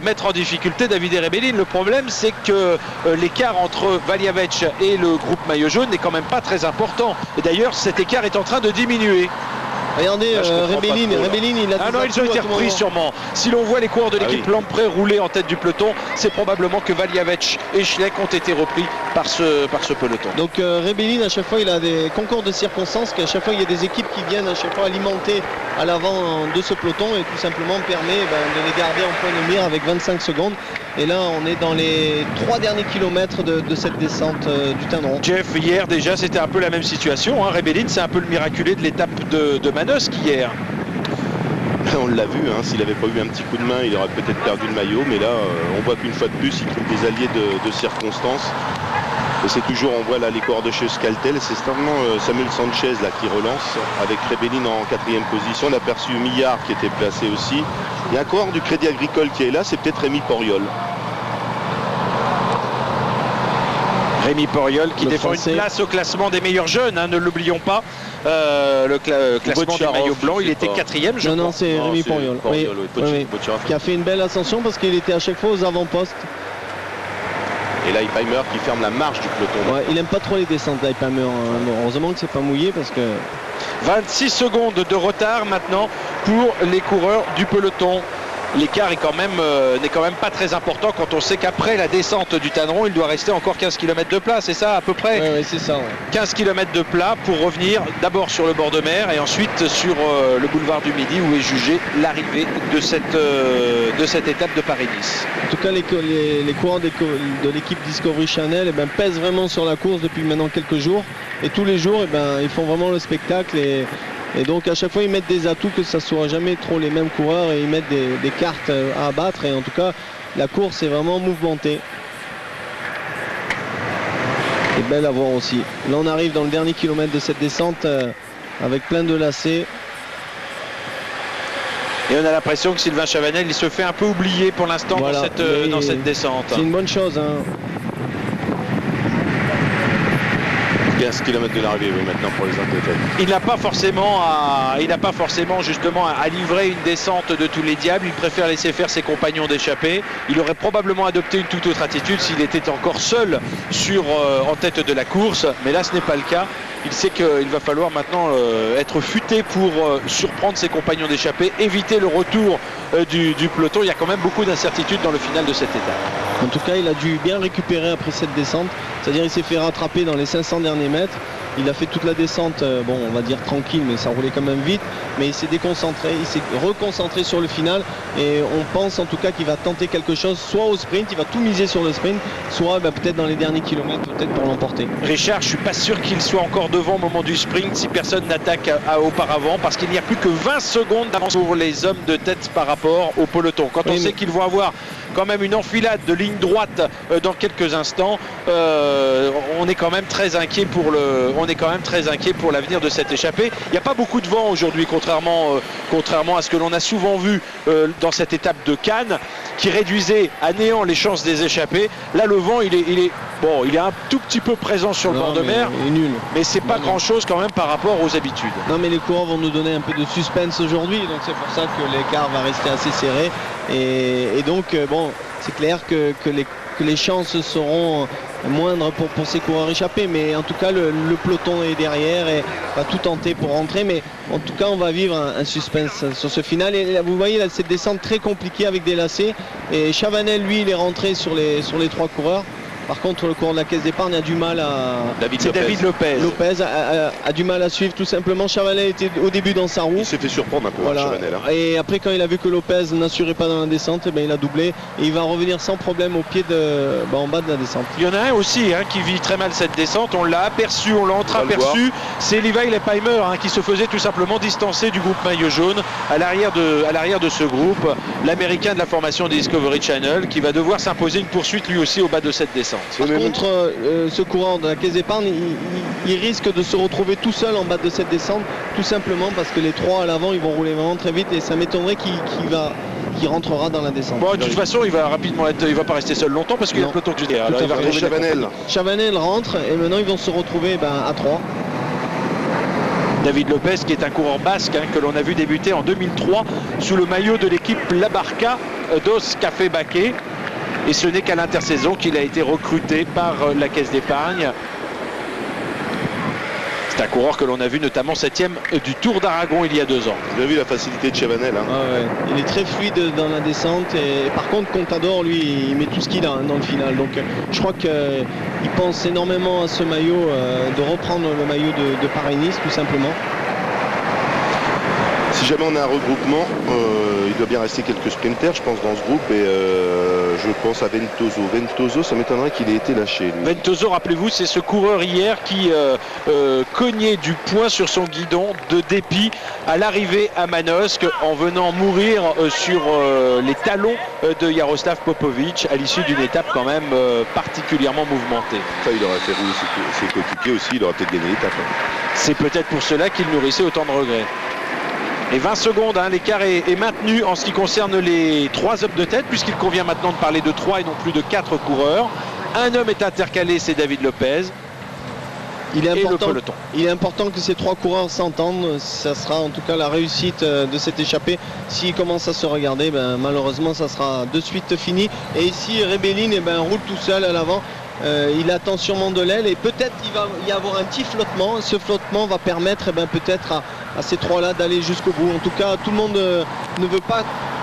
mettre en difficulté Davide Rebellin. Le problème, c'est que l'écart entre Valiavec et le groupe maillot jaune n'est quand même pas très important. Et d'ailleurs, cet écart est en train de diminuer. Regardez, Là, je comprends Rebellin, pas trop, là. Rebellin, il a Ah des non, ils ont atouts été à tout repris moment. sûrement. Si l'on voit les coureurs de l'équipe oui. Lamprey rouler en tête du peloton, c'est probablement que Valiavec et Schleck ont été repris par ce peloton. Donc Rebellin, à chaque fois, il a des concours de circonstances, qu'à chaque fois, il y a des équipes qui viennent à chaque fois alimenter à l'avant de ce peloton et tout simplement permet de les garder en point de mire avec 25 secondes. Et là, on est dans les 3 derniers kilomètres de cette descente du Tanneron. Jeff, hier déjà, c'était un peu la même situation. Hein. Rebellin, c'est un peu le miraculé de l'étape de Manosque hier. On l'a vu, hein, s'il n'avait pas eu un petit coup de main, il aurait peut-être perdu le maillot. Mais là, on voit qu'une fois de plus, il trouve des alliés de circonstances. Et c'est toujours, on voit là les coureurs de chez Euskaltel. C'est certainement Samuel Sanchez là, qui relance avec Rebellin en 4e position. On a aperçu Millard qui était placé aussi. Il y a un coureur du Crédit Agricole qui est là, c'est peut-être Rémi Poriol. Rémi Poriol qui Le défend Français. une place au classement des meilleurs jeunes, hein, ne l'oublions pas. Le classement du Botcharov, maillot blanc, je il sais était pas. 4e, je Non, crois. c'est Rémi c'est Poriol. Poriol, Oui, oui, Botcharov. qui a fait une belle ascension parce qu'il était à chaque fois aux avant-postes. Et là, Heipheimer qui ferme la marche du peloton. Ouais, il aime pas trop les descentes d'Heipheimer. Hein. Bon, heureusement que c'est pas mouillé parce que 26 secondes de retard maintenant pour les coureurs du peloton. L'écart est n'est quand même pas très important quand on sait qu'après la descente du Tanneron, il doit rester encore 15 km de plat, c'est ça à peu près? ouais, c'est ça. Ouais. 15 km de plat pour revenir d'abord sur le bord de mer et ensuite sur le boulevard du Midi où est jugée l'arrivée de cette étape de Paris-Nice. En tout cas, les coureurs de l'équipe Discovery Channel pèsent vraiment sur la course depuis maintenant quelques jours. Et tous les jours, ils font vraiment le spectacle. Et donc à chaque fois ils mettent des atouts, que ça soit jamais trop les mêmes coureurs, et ils mettent des cartes à abattre, et en tout cas la course est vraiment mouvementée. Et belle à voir aussi. Là on arrive dans le dernier kilomètre de cette descente avec plein de lacets. Et on a l'impression que Sylvain Chavanel il se fait un peu oublier pour l'instant Voilà, dans cette descente. C'est une bonne chose. Hein. 15 km de l'arrivée, oui, maintenant pour les athlètes. Il n'a pas forcément justement à livrer une descente de tous les diables. Il préfère laisser faire ses compagnons d'échappée. Il aurait probablement adopté une toute autre attitude s'il était encore seul en tête de la course. Mais là, ce n'est pas le cas. Il sait qu'il va falloir maintenant être futé pour surprendre ses compagnons d'échappée, éviter le retour du peloton. Il y a quand même beaucoup d'incertitudes dans le final de cette étape. En tout cas, il a dû bien récupérer après cette descente. C'est-à-dire il s'est fait rattraper dans les 500 derniers mètres. Il a fait toute la descente, bon, on va dire tranquille, mais ça roulait quand même vite. Mais il s'est déconcentré, il s'est reconcentré sur le final. Et on pense en tout cas qu'il va tenter quelque chose, soit au sprint, il va tout miser sur le sprint, soit peut-être dans les derniers kilomètres, peut-être pour l'emporter. Richard, je suis pas sûr qu'il soit encore devant au moment du sprint si personne n'attaque auparavant, parce qu'il n'y a plus que 20 secondes d'avance pour les hommes de tête par rapport au peloton. Quand on sait qu'ils vont avoir quand même une enfilade de ligne droite dans quelques instants, on est quand même très inquiet pour l'avenir de cette échappée. Il n'y a pas beaucoup de vent aujourd'hui, contrairement à ce que l'on a souvent vu dans cette étape de Cannes, qui réduisait à néant les chances des échappées. Là, le vent, il est un tout petit peu présent sur le bord de mer, nul. mais c'est pas grand-chose quand même par rapport aux habitudes. Non, mais les coureurs vont nous donner un peu de suspense aujourd'hui, donc c'est pour ça que l'écart va rester assez serré. Et donc, bon, c'est clair que les chances seront moindres pour ces coureurs échappés, mais en tout cas le peloton est derrière et va tout tenter pour rentrer, mais en tout cas on va vivre un suspense sur ce final. Et là, vous voyez là, cette descente très compliquée avec des lacets, et Chavanel lui il est rentré sur les 3 coureurs. Par contre, le coureur de la Caisse d'Épargne a du mal à... David Lopez. Lopez a du mal à suivre tout simplement. Chavanel était au début dans sa roue. Il s'est fait surprendre un peu, Voilà. Chavanel. Hein. Et après, quand il a vu que Lopez n'assurait pas dans la descente, il a doublé. Et il va revenir sans problème au pied en bas de la descente. Il y en a un aussi qui vit très mal cette descente. On l'a aperçu, on l'a entreaperçu. C'est Levi Leipheimer qui se faisait tout simplement distancer du groupe maillot jaune à l'arrière de ce groupe. L'américain de la formation Discovery Channel qui va devoir s'imposer une poursuite lui aussi au bas de cette descente. Par contre, ce coureur de la Caisse d'Épargne, il risque de se retrouver tout seul en bas de cette descente, tout simplement parce que les 3 à l'avant, ils vont rouler vraiment très vite, et ça m'étonnerait qu'il rentrera dans la descente. Bon, de toute façon, il va pas rester seul longtemps parce qu'il y a le peloton que je dis. Alors, il va retrouver Chavanel. Chavanel rentre, et maintenant ils vont se retrouver à 3. David Lopez qui est un coureur basque que l'on a vu débuter en 2003 sous le maillot de l'équipe La Barca dos Café Baquet. Et ce n'est qu'à l'intersaison qu'il a été recruté par la Caisse d'Épargne. C'est un coureur que l'on a vu notamment 7e du Tour d'Aragon il y a 2 ans. Vous avez vu la facilité de Chavanel. Hein. Ah ouais. Il est très fluide dans la descente, et par contre Contador lui il met tout ce qu'il a dans le final. Donc je crois qu'il pense énormément à ce maillot, de reprendre le maillot de Paris-Nice tout simplement. Si jamais on a un regroupement, il doit bien rester quelques sprinters, je pense, dans ce groupe. Et je pense à Ventoso. Ventoso, ça m'étonnerait qu'il ait été lâché. Lui. Ventoso, rappelez-vous, c'est ce coureur hier qui cognait du poing sur son guidon de dépit à l'arrivée à Manosque en venant mourir sur les talons de Jaroslav Popovic à l'issue d'une étape quand même particulièrement mouvementée. Ça, il aurait fait rouler ses coéquipiers aussi, il aurait peut-être gagné l'étape. Hein. C'est peut-être pour cela qu'il nourrissait autant de regrets. Et 20 secondes, l'écart est maintenu en ce qui concerne les 3 hommes de tête, puisqu'il convient maintenant de parler de 3 et non plus de 4 coureurs. Un homme est intercalé, c'est David Lopez. Il est important que ces 3 coureurs s'entendent. Ça sera en tout cas la réussite de cette échappée. S'ils commencent à se regarder, malheureusement ça sera de suite fini. Et ici Rebellin roule tout seul à l'avant. Il attend sûrement de l'aile et peut-être qu'il va y avoir un petit flottement. Ce flottement va permettre peut-être à ces 3-là d'aller jusqu'au bout. En tout cas, tout le monde ne veut pas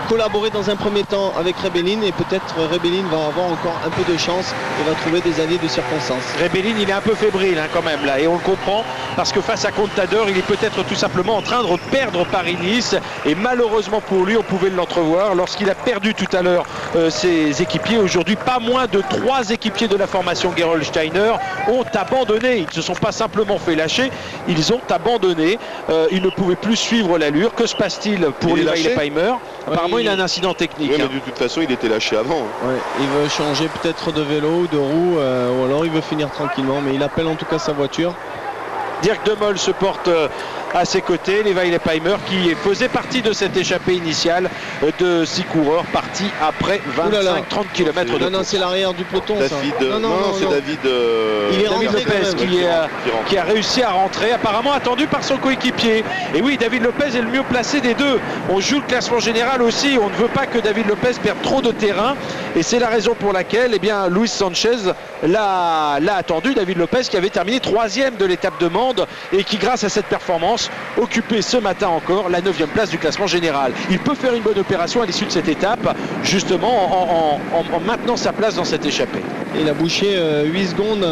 collaborer dans un premier temps avec Rebellin et peut-être Rebellin va avoir encore un peu de chance et va trouver des alliés de circonstance. Rebellin, il est un peu fébrile quand même là, et on le comprend parce que face à Contador, il est peut-être tout simplement en train de perdre Paris-Nice, et malheureusement pour lui, on pouvait l'entrevoir lorsqu'il a perdu tout à l'heure ses équipiers. Aujourd'hui, pas moins de 3 équipiers de la formation Gerolsteiner ont abandonné. Ils ne se sont pas simplement fait lâcher, ils ont abandonné. Ils ne pouvaient plus suivre l'allure. Que se passe-t-il pour Levi Leipheimer? Apparemment, il a un incident technique. Oui, mais de toute façon, il était lâché avant. Ouais, il veut changer peut-être de vélo ou de roue, ou alors il veut finir tranquillement, mais il appelle en tout cas sa voiture. Dirk De Mol se porte à ses côtés, Levi Leipheimer qui faisait partie de cette échappée initiale de 6 coureurs partis après 25-30 km de Non, c'est l'arrière du peloton. David, ça. Non, c'est David. Il est David Lopez qui a réussi à rentrer, apparemment attendu par son coéquipier. Et oui, David Lopez est le mieux placé des deux. On joue le classement général aussi. On ne veut pas que David Lopez perde trop de terrain. Et c'est la raison pour laquelle Luis Sanchez l'a attendu. David Lopez qui avait terminé 3e de l'étape de Mende et qui, grâce à cette performance, occupé ce matin encore la 9e place du classement général. Il peut faire une bonne opération à l'issue de cette étape, justement en maintenant sa place dans cette échappée. Il a bouché 8 secondes,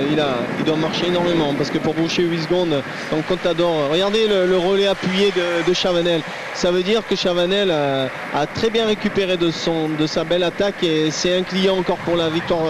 il doit marcher énormément parce que pour boucher 8 secondes dans Contador, regardez le relais appuyé de Chavanel. Ça veut dire que Chavanel a très bien récupéré de sa belle attaque et c'est un client encore pour la victoire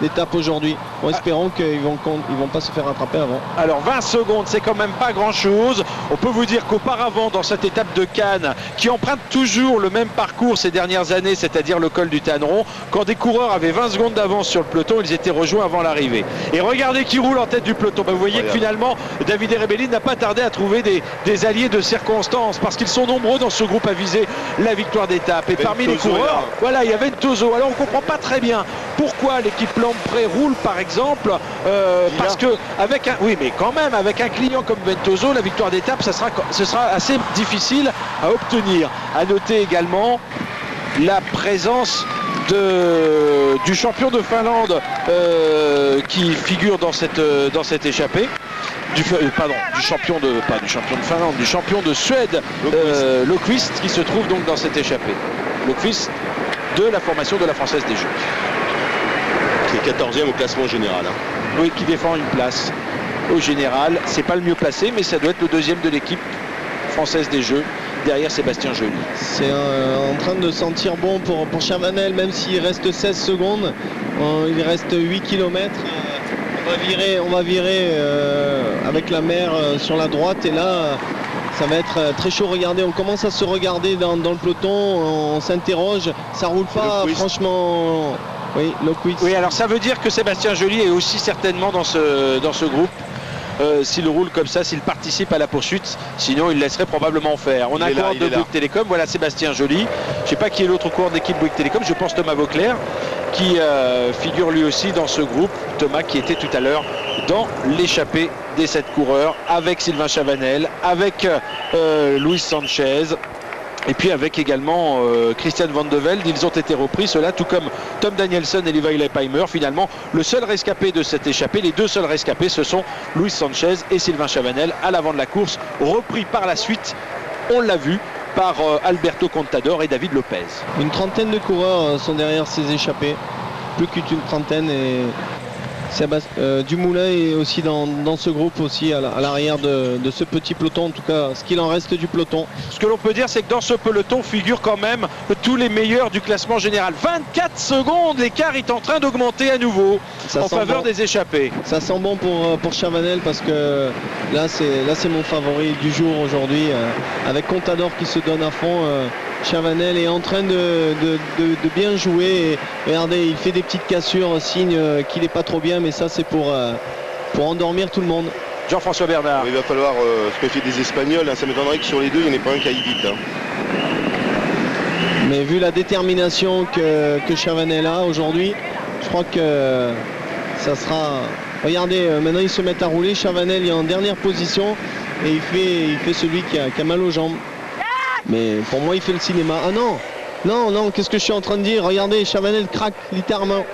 d'étape aujourd'hui. En espérant qu'ils vont pas se faire rattraper avant. Alors 20 secondes, c'est quand même pas grand chose. On peut vous dire qu'auparavant, dans cette étape de Cannes, qui emprunte toujours le même parcours ces dernières années, c'est-à-dire le col du Tanneron, quand des coureurs avaient 20 secondes d'avance sur le peloton, ils étaient rejoints avant l'arrivée. Et regardez qui roule en tête du peloton. Vous voyez que finalement, David Rebellin n'a pas tardé à trouver des alliés de circonstance, parce qu'ils sont nombreux dans ce groupe à viser la victoire d'étape. Et parmi les coureurs, voilà, il y avait Ventoso. Alors on ne comprend pas très bien pourquoi l'équipe Lamprey roule, par exemple, parce que avec un client comme Ventoso, la victoire d'étape, ce sera assez difficile à obtenir. À noter également la présence du champion de Finlande qui figure dans cette échappée. Du champion de Finlande, du champion de Suède, Löfqvist, qui se trouve donc dans cette échappée. Löfqvist de la formation de la Française des Jeux. Qui est 14e au classement général. Oui, qui défend une place au général. C'est pas le mieux placé, mais ça doit être le 2e de l'équipe française des Jeux, derrière Sébastien Joly. C'est en train de sentir bon pour Chavanel, même s'il reste 16 secondes. Il reste 8 km. On va virer avec la mer sur la droite et là ça va être très chaud. Regardez, on commence à se regarder dans le peloton, on s'interroge, ça roule pas franchement. Oui, Löfqvist. Oui, alors ça veut dire que Sébastien Joly est aussi certainement dans ce groupe. S'il roule comme ça, s'il participe à la poursuite, sinon il laisserait probablement faire. On a un coureur de Bouygues Télécom, voilà Sébastien Joly. Je ne sais pas qui est l'autre coureur d'équipe Bouygues Télécom, je pense Thomas Vauclair, qui figure lui aussi dans ce groupe. Thomas qui était tout à l'heure dans l'échappée des 7 coureurs avec Sylvain Chavanel, avec Luis Sanchez. Et puis avec également Christian Van de Velde, ils ont été repris, ceux-là, tout comme Tom Danielson et Levi Leipheimer. Finalement, le seul rescapé de cette échappée, les deux seuls rescapés, ce sont Luis Sanchez et Sylvain Chavanel à l'avant de la course, repris par la suite, on l'a vu, par Alberto Contador et David Lopez. Une trentaine de coureurs sont derrière ces échappés, plus qu'une trentaine, et Dumoulin est aussi dans ce groupe aussi à l'arrière de ce petit peloton, en tout cas ce qu'il en reste du peloton. Ce que l'on peut dire, c'est que dans ce peloton figurent quand même tous les meilleurs du classement général. 24 secondes, l'écart est en train d'augmenter à nouveau en faveur des échappés. Ça sent bon pour Chavanel parce que là c'est mon favori du jour aujourd'hui, avec Contador qui se donne à fond. Chavanel est en train de bien jouer et regardez, il fait des petites cassures, signe qu'il n'est pas trop bien, mais ça c'est pour endormir tout le monde. Jean-François Bernard. Il va falloir se méfier des Espagnols, ça m'étonnerait que sur les deux il n'y en ait pas un qui aille vite. Mais vu la détermination que Chavanel a aujourd'hui, je crois que ça sera... Regardez, maintenant ils se mettent à rouler. Chavanel est en dernière position et il fait celui qui a mal aux jambes. Mais pour moi, il fait le cinéma. Ah non, non, qu'est-ce que je suis en train de dire? Regardez, Chavanel craque littéralement.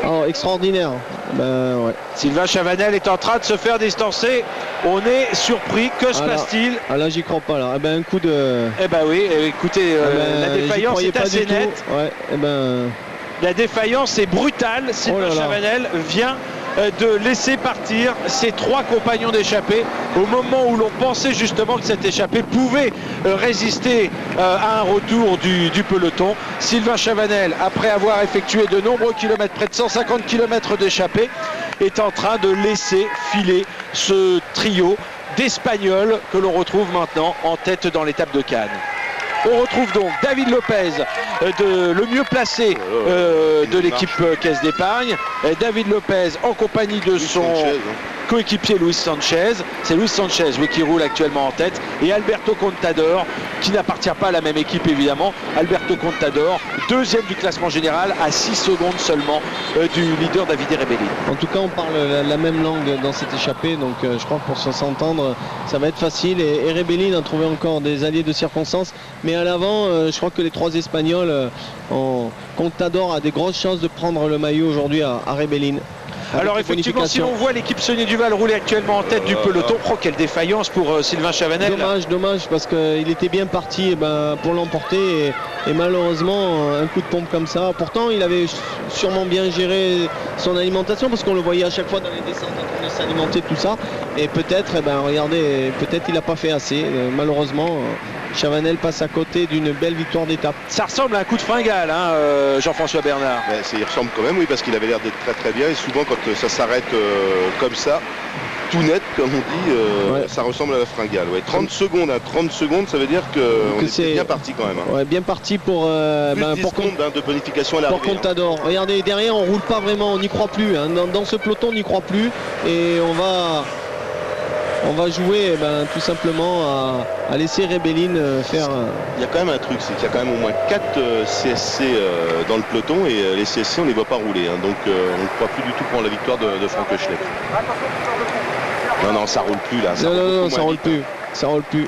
Oh, extraordinaire. Ben, ouais. Sylvain Chavanel est en train de se faire distancer. On est surpris. Que se passe-t-il? Ah là, j'y crois pas là. Eh ben, un coup de... Eh ben oui, écoutez, la défaillance est assez nette. Ouais, eh ben... La défaillance est brutale. Sylvain Chavanel vient de laisser partir ses 3 compagnons d'échappée au moment où l'on pensait justement que cette échappée pouvait résister à un retour du peloton. Sylvain Chavanel, après avoir effectué de nombreux kilomètres, près de 150 km d'échappée, est en train de laisser filer ce trio d'Espagnols que l'on retrouve maintenant en tête dans l'étape de Cannes. On retrouve donc David Lopez, le mieux placé de l'équipe Caisse d'Épargne. David Lopez en compagnie de son coéquipier Luis Sanchez. C'est Luis Sanchez qui roule actuellement en tête. Et Alberto Contador, qui n'appartient pas à la même équipe évidemment. Alberto Contador, deuxième du classement général, à 6 secondes seulement du leader Davide Rebellin. En tout cas, on parle la même langue dans cette échappée. Donc je crois que pour s'entendre, ça va être facile. Et Rebellin a trouvé encore des alliés de circonstance. Mais à l'avant, je crois que les 3 Espagnols, Contador a des grosses chances de prendre le maillot aujourd'hui à Rebellin. Alors effectivement, si l'on voit l'équipe Sonia Duval rouler actuellement en tête du peloton, quelle défaillance pour Sylvain Chavanel. Dommage parce qu'il était bien parti pour l'emporter et malheureusement un coup de pompe comme ça. Pourtant il avait sûrement bien géré son alimentation parce qu'on le voyait à chaque fois dans les descentes en train de s'alimenter, tout ça. Et peut-être, regardez, peut-être il n'a pas fait assez. Malheureusement, Chavanel passe à côté d'une belle victoire d'étape. Ça ressemble à un coup de fringale, Jean-François Bernard. Il ressemble quand même, oui, parce qu'il avait l'air d'être très très bien. Et souvent quand ça s'arrête comme ça, tout net, comme on dit, ça ressemble à la fringale. 30 secondes à 30 secondes, ça veut dire qu'on était bien parti quand même. Ouais, bien parti pour... pour secondes de bonification à l'arrivée. Pour Contador. Regardez, derrière, on roule pas vraiment, on n'y croit plus. Dans ce peloton, on n'y croit plus. Et on va jouer tout simplement à laisser Rebellin faire... Il y a quand même un truc, c'est qu'il y a quand même au moins 4 CSC dans le peloton et les CSC on ne les voit pas rouler. Donc on ne croit plus du tout prendre la victoire de Frank Schleck. Non, ça roule plus là. Non, ça roule plus. Ça roule plus.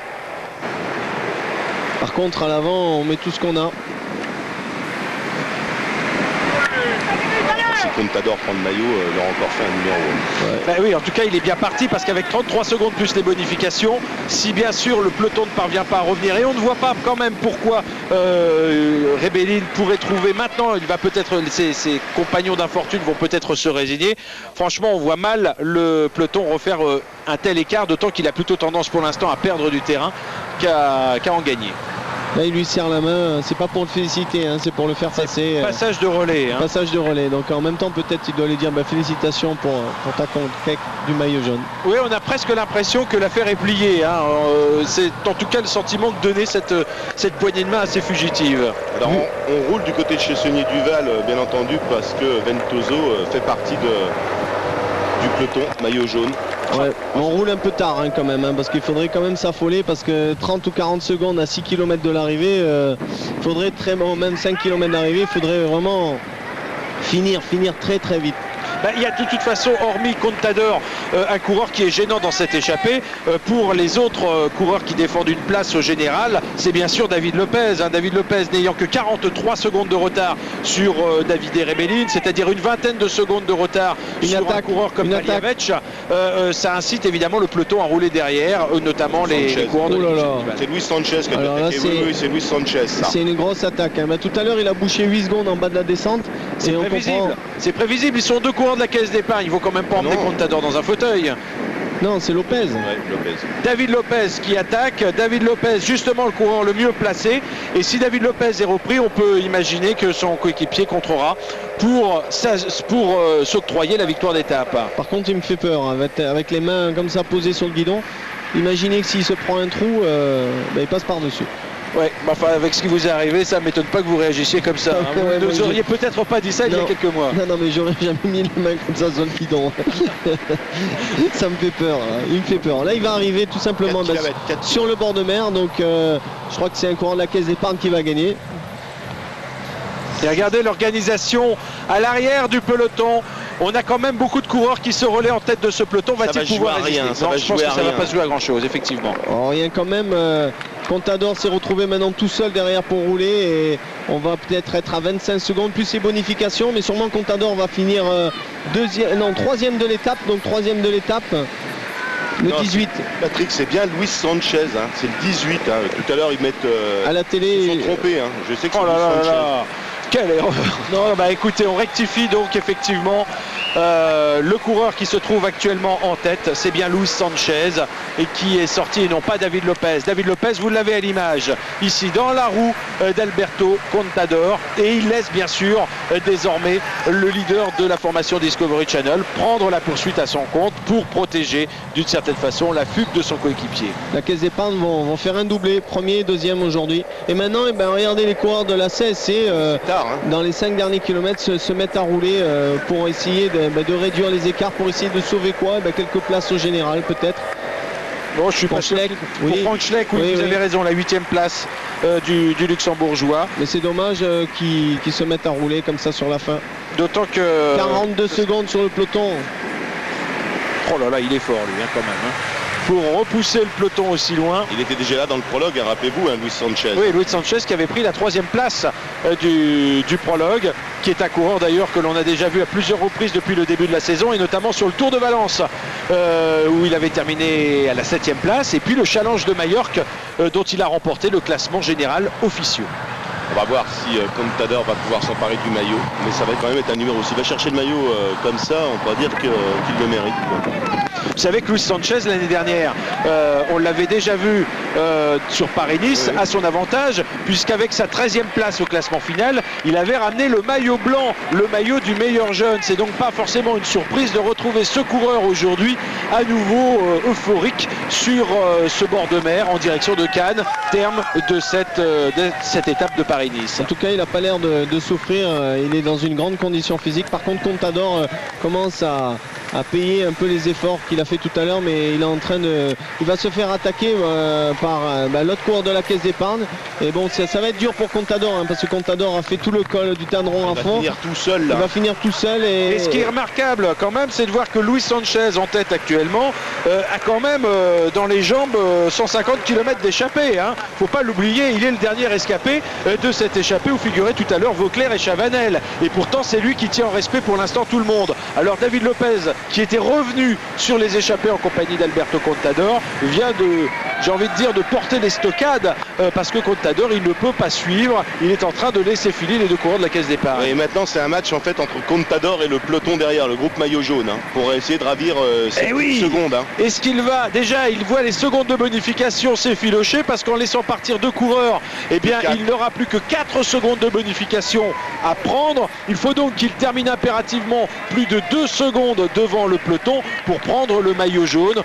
Par contre, à l'avant, on met tout ce qu'on a. Si Contador prend le maillot, il aura encore fait un numéro. Oui, en tout cas, il est bien parti parce qu'avec 33 secondes plus les bonifications, si bien sûr le peloton ne parvient pas à revenir, et on ne voit pas quand même pourquoi Rebellin pourrait trouver maintenant, il va peut-être, ses compagnons d'infortune vont peut-être se résigner. Franchement, on voit mal le peloton refaire un tel écart, d'autant qu'il a plutôt tendance pour l'instant à perdre du terrain qu'à en gagner. Là, il lui serre la main, c'est pas pour le féliciter, c'est pour le faire passer. Passage de relais. Passage de relais, donc en même temps peut-être il doit lui dire félicitations pour ta conquête du maillot jaune. Oui, on a presque l'impression que l'affaire est pliée. C'est en tout cas le sentiment que donnait cette poignée de main assez fugitive. Alors on roule du côté de chez Saunier Duval, bien entendu, parce que Ventoso fait partie du peloton maillot jaune. Ouais, on roule un peu tard quand même, parce qu'il faudrait quand même s'affoler parce que 30 ou 40 secondes à 6 km de l'arrivée, il faudrait même 5 km d'arrivée, il faudrait vraiment finir très très vite. Il y a de toute façon, hormis Contador, un coureur qui est gênant dans cette échappée. Pour les autres coureurs qui défendent une place au général, c'est bien sûr David Lopez. David Lopez n'ayant que 43 secondes de retard sur Davide Rebellin, c'est-à-dire une vingtaine de secondes de retard sur un coureur comme Maliavec. Ça incite évidemment le peloton à rouler derrière, notamment les coureurs de C'est Luis Sanchez qui a attaqué. Oui, c'est Luis Sanchez. C'est une grosse attaque. Tout à l'heure, il a bouché 8 secondes en bas de la descente. C'est prévisible. C'est prévisible. Ils sont 2 coureurs de la Caisse d'Épargne, il ne faut quand même pas emmener Contador dans un fauteuil. Non, c'est Lopez. Lopez. David Lopez qui attaque. David Lopez, justement le coureur le mieux placé. Et si David Lopez est repris, on peut imaginer que son coéquipier contrera pour s'octroyer la victoire d'étape. Par contre, il me fait peur, avec les mains comme ça posées sur le guidon. Imaginez que s'il se prend un trou, il passe par-dessus. Ouais, avec ce qui vous est arrivé, ça ne m'étonne pas que vous réagissiez comme ça. Vous n'auriez peut-être pas dit ça il y a quelques mois. Non, mais j'aurais jamais mis les mains comme ça sur le guidon. Ça me fait peur. Il me fait peur. Là, il va arriver tout simplement sur le bord de mer. Donc, je crois que c'est un coureur de la Caisse d'Épargne qui va gagner. Et regardez l'organisation à l'arrière du peloton. On a quand même beaucoup de coureurs qui se relaient en tête de ce peloton. Va-t-il pouvoir résister? Je pense que ça ne va pas se jouer à grand chose, effectivement. Oh, rien quand même. Contador s'est retrouvé maintenant tout seul derrière pour rouler et on va peut-être être à 25 secondes plus ses bonifications, mais sûrement Contador va finir troisième de l'étape, donc troisième de l'étape. Le 18. Patrick, c'est bien Luis Sanchez, hein. C'est le 18. Hein. Tout à l'heure, ils mettent. À la télé. Ils sont trompés. Hein. Je sais que c'est Oh là Luis là Sanchez. là. Quelle erreur. Non, bah écoutez, on rectifie donc effectivement le coureur qui se trouve actuellement en tête, c'est bien Luis Sanchez et qui est sorti et non pas David Lopez. David Lopez, vous l'avez à l'image, ici dans la roue d'Alberto Contador, et il laisse bien sûr désormais le leader de la formation Discovery Channel prendre la poursuite à son compte pour protéger d'une certaine façon la fugue de son coéquipier. La caisse d'épargne vont faire un doublé, premier et deuxième aujourd'hui. Et maintenant, regardez les coureurs de la CSC. Dans les 5 derniers kilomètres se mettent à rouler pour essayer de réduire les écarts, pour essayer de sauver quoi, quelques places au général peut-être. Bon, je suis pas sûr. Pour Frank Schleck, oui, vous avez raison, la 8e place du luxembourgeois. Mais c'est dommage qu'ils se mettent à rouler comme ça sur la fin. D'autant que 42 secondes sur le peloton. Oh là là, il est fort lui quand même. Pour repousser le peloton aussi loin. Il était déjà là dans le prologue, hein, rappelez-vous, Luis Sanchez. Oui, Luis Sanchez qui avait pris la 3e place du prologue, qui est un coureur d'ailleurs que l'on a déjà vu à plusieurs reprises depuis le début de la saison, et notamment sur le Tour de Valence, où il avait terminé à la 7e place, et puis le Challenge de Majorque, dont il a remporté le classement général officieux. On va voir si Contador va pouvoir s'emparer du maillot, mais ça va quand même être un numéro. S'il va chercher le maillot comme ça, on va dire qu'il le mérite. Vous savez que Luis Sanchez l'année dernière, on l'avait déjà vu sur Paris-Nice à son avantage, puisqu'avec sa 13e place au classement final, il avait ramené le maillot blanc, le maillot du meilleur jeune. C'est donc pas forcément une surprise de retrouver ce coureur aujourd'hui à nouveau euphorique sur ce bord de mer en direction de Cannes, terme de cette étape de Paris-Nice. En tout cas, il n'a pas l'air de souffrir, il est dans une grande condition physique. Par contre, Contador commence à payer un peu les efforts qu'il a fait tout à l'heure, mais il va se faire attaquer par l'autre coureur de la caisse d'épargne. Et bon, ça va être dur pour Contador, hein, parce que Contador a fait tout le col du Tendron à fond. Il va finir tout seul là. Il va finir tout seul. Et ce qui est remarquable quand même, c'est de voir que Luis Sanchez en tête actuellement a quand même dans les jambes 150 km d'échappée. Hein. Faut pas l'oublier, il est le dernier escapé de cette échappée où figuraient tout à l'heure Vauclair et Chavanel. Et pourtant, c'est lui qui tient en respect pour l'instant tout le monde. Alors David Lopez, qui était revenu sur les échappées en compagnie d'Alberto Contador, vient de porter les stockades parce que Contador, il ne peut pas suivre. Il est en train de laisser filer les deux coureurs de la caisse d'épargne. Et maintenant, c'est un match en fait entre Contador et le peloton derrière, le groupe maillot jaune, hein, pour essayer de ravir ces secondes. Hein. Est-ce qu'il va déjà, il voit les secondes de bonification s'effilocher parce qu'en laissant partir deux coureurs, eh bien, il n'aura plus que 4 secondes de bonification à prendre. Il faut donc qu'il termine impérativement plus de 2 secondes devant le peloton pour prendre le maillot jaune.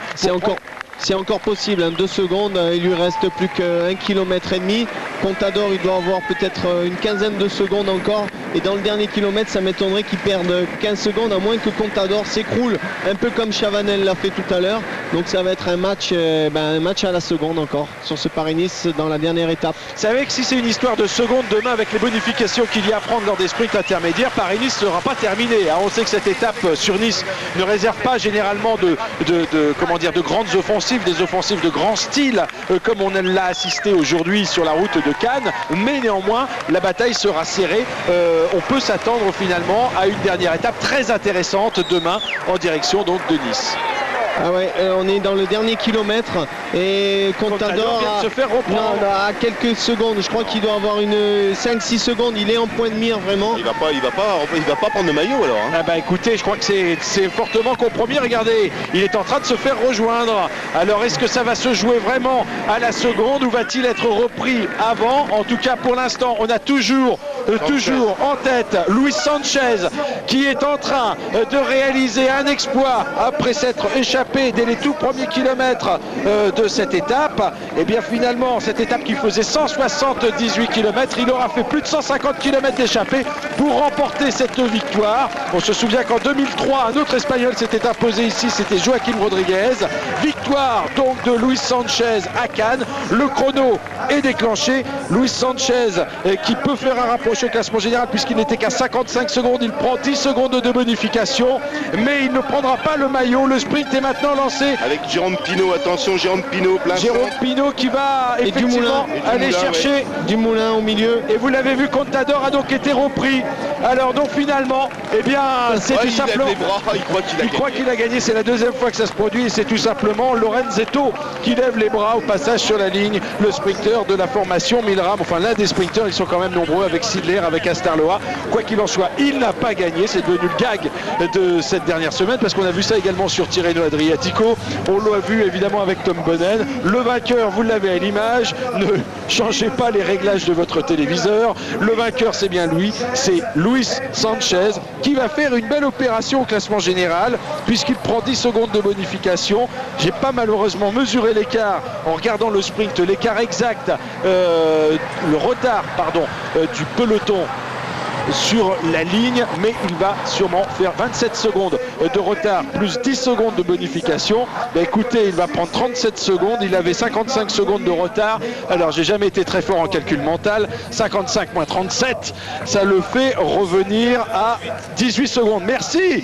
C'est encore possible, hein, 2 secondes, il lui reste plus qu'1,5 km. Contador, il doit avoir peut-être une quinzaine de secondes encore. Et dans le dernier kilomètre, ça m'étonnerait qu'il perde 15 secondes, à moins que Contador s'écroule, un peu comme Chavanel l'a fait tout à l'heure. Donc ça va être un match à la seconde encore, sur ce Paris-Nice dans la dernière étape. Vous savez que si c'est une histoire de secondes demain, avec les bonifications qu'il y a à prendre lors des sprints intermédiaires, Paris-Nice ne sera pas terminé. Hein. On sait que cette étape sur Nice ne réserve pas généralement de grandes offensives, des offensives de grand style, comme on l'a assisté aujourd'hui sur la route de Cannes, mais néanmoins la bataille sera serrée. On peut s'attendre finalement à une dernière étape très intéressante demain en direction donc de Nice. Ah ouais, on est dans le dernier kilomètre et Contador vient de se faire reprendre. À quelques secondes, je crois qu'il doit avoir une 5-6 secondes, il est en point de mire vraiment. Il va pas prendre le maillot alors. Hein. Ah bah écoutez, je crois que c'est fortement compromis. Regardez, il est en train de se faire rejoindre. Alors est-ce que ça va se jouer vraiment à la seconde ou va-t-il être repris avant? En tout cas pour l'instant, on a toujours en tête Luis Sanchez qui est en train de réaliser un exploit après s'être échappé dès les tout premiers kilomètres de cette étape. Et bien finalement, cette étape qui faisait 178 km, il aura fait plus de 150 km d'échappée pour remporter cette victoire. On se souvient qu'en 2003, un autre Espagnol s'était imposé ici, c'était Joaquim Rodriguez. Victoire donc de Luis Sanchez à Cannes. Le chrono est déclenché. Luis Sanchez qui peut faire un rapprochement s'accroche au classement général puisqu'il n'était qu'à 55 secondes. Il prend 10 secondes de bonification, mais il ne prendra pas le maillot. Le sprint est maintenant lancé. Avec Jérôme Pinot, attention, Jérôme Pinot, plein Jérôme Pinot qui va effectivement aller chercher Dumoulin au milieu. Et vous l'avez vu, Contador a donc été repris. Alors donc finalement, eh bien c'est tout simplement... Il croit qu'il a gagné, c'est la deuxième fois que ça se produit et c'est tout simplement Lorenzetto qui lève les bras au passage sur la ligne. Le sprinter de la formation Milram, enfin l'un des sprinters, ils sont quand même nombreux avec Sidler, avec Astarloa. Quoi qu'il en soit, il n'a pas gagné, c'est devenu le gag de cette dernière semaine parce qu'on a vu ça également sur Tirreno Adriatico. On l'a vu évidemment avec Tom Bonnen. Le vainqueur, vous l'avez à l'image, ne changez pas les réglages de votre téléviseur. Le vainqueur, c'est bien lui, c'est Luis Sanchez qui va faire une belle opération au classement général puisqu'il prend 10 secondes de bonification. J'ai pas malheureusement mesuré l'écart en regardant le sprint, l'écart exact, le retard du peloton sur la ligne, mais il va sûrement faire 27 secondes de retard plus 10 secondes de bonification. Écoutez, il va prendre 37 secondes, il avait 55 secondes de retard. Alors j'ai jamais été très fort en calcul mental, 55 moins 37, ça le fait revenir à 18 secondes. Merci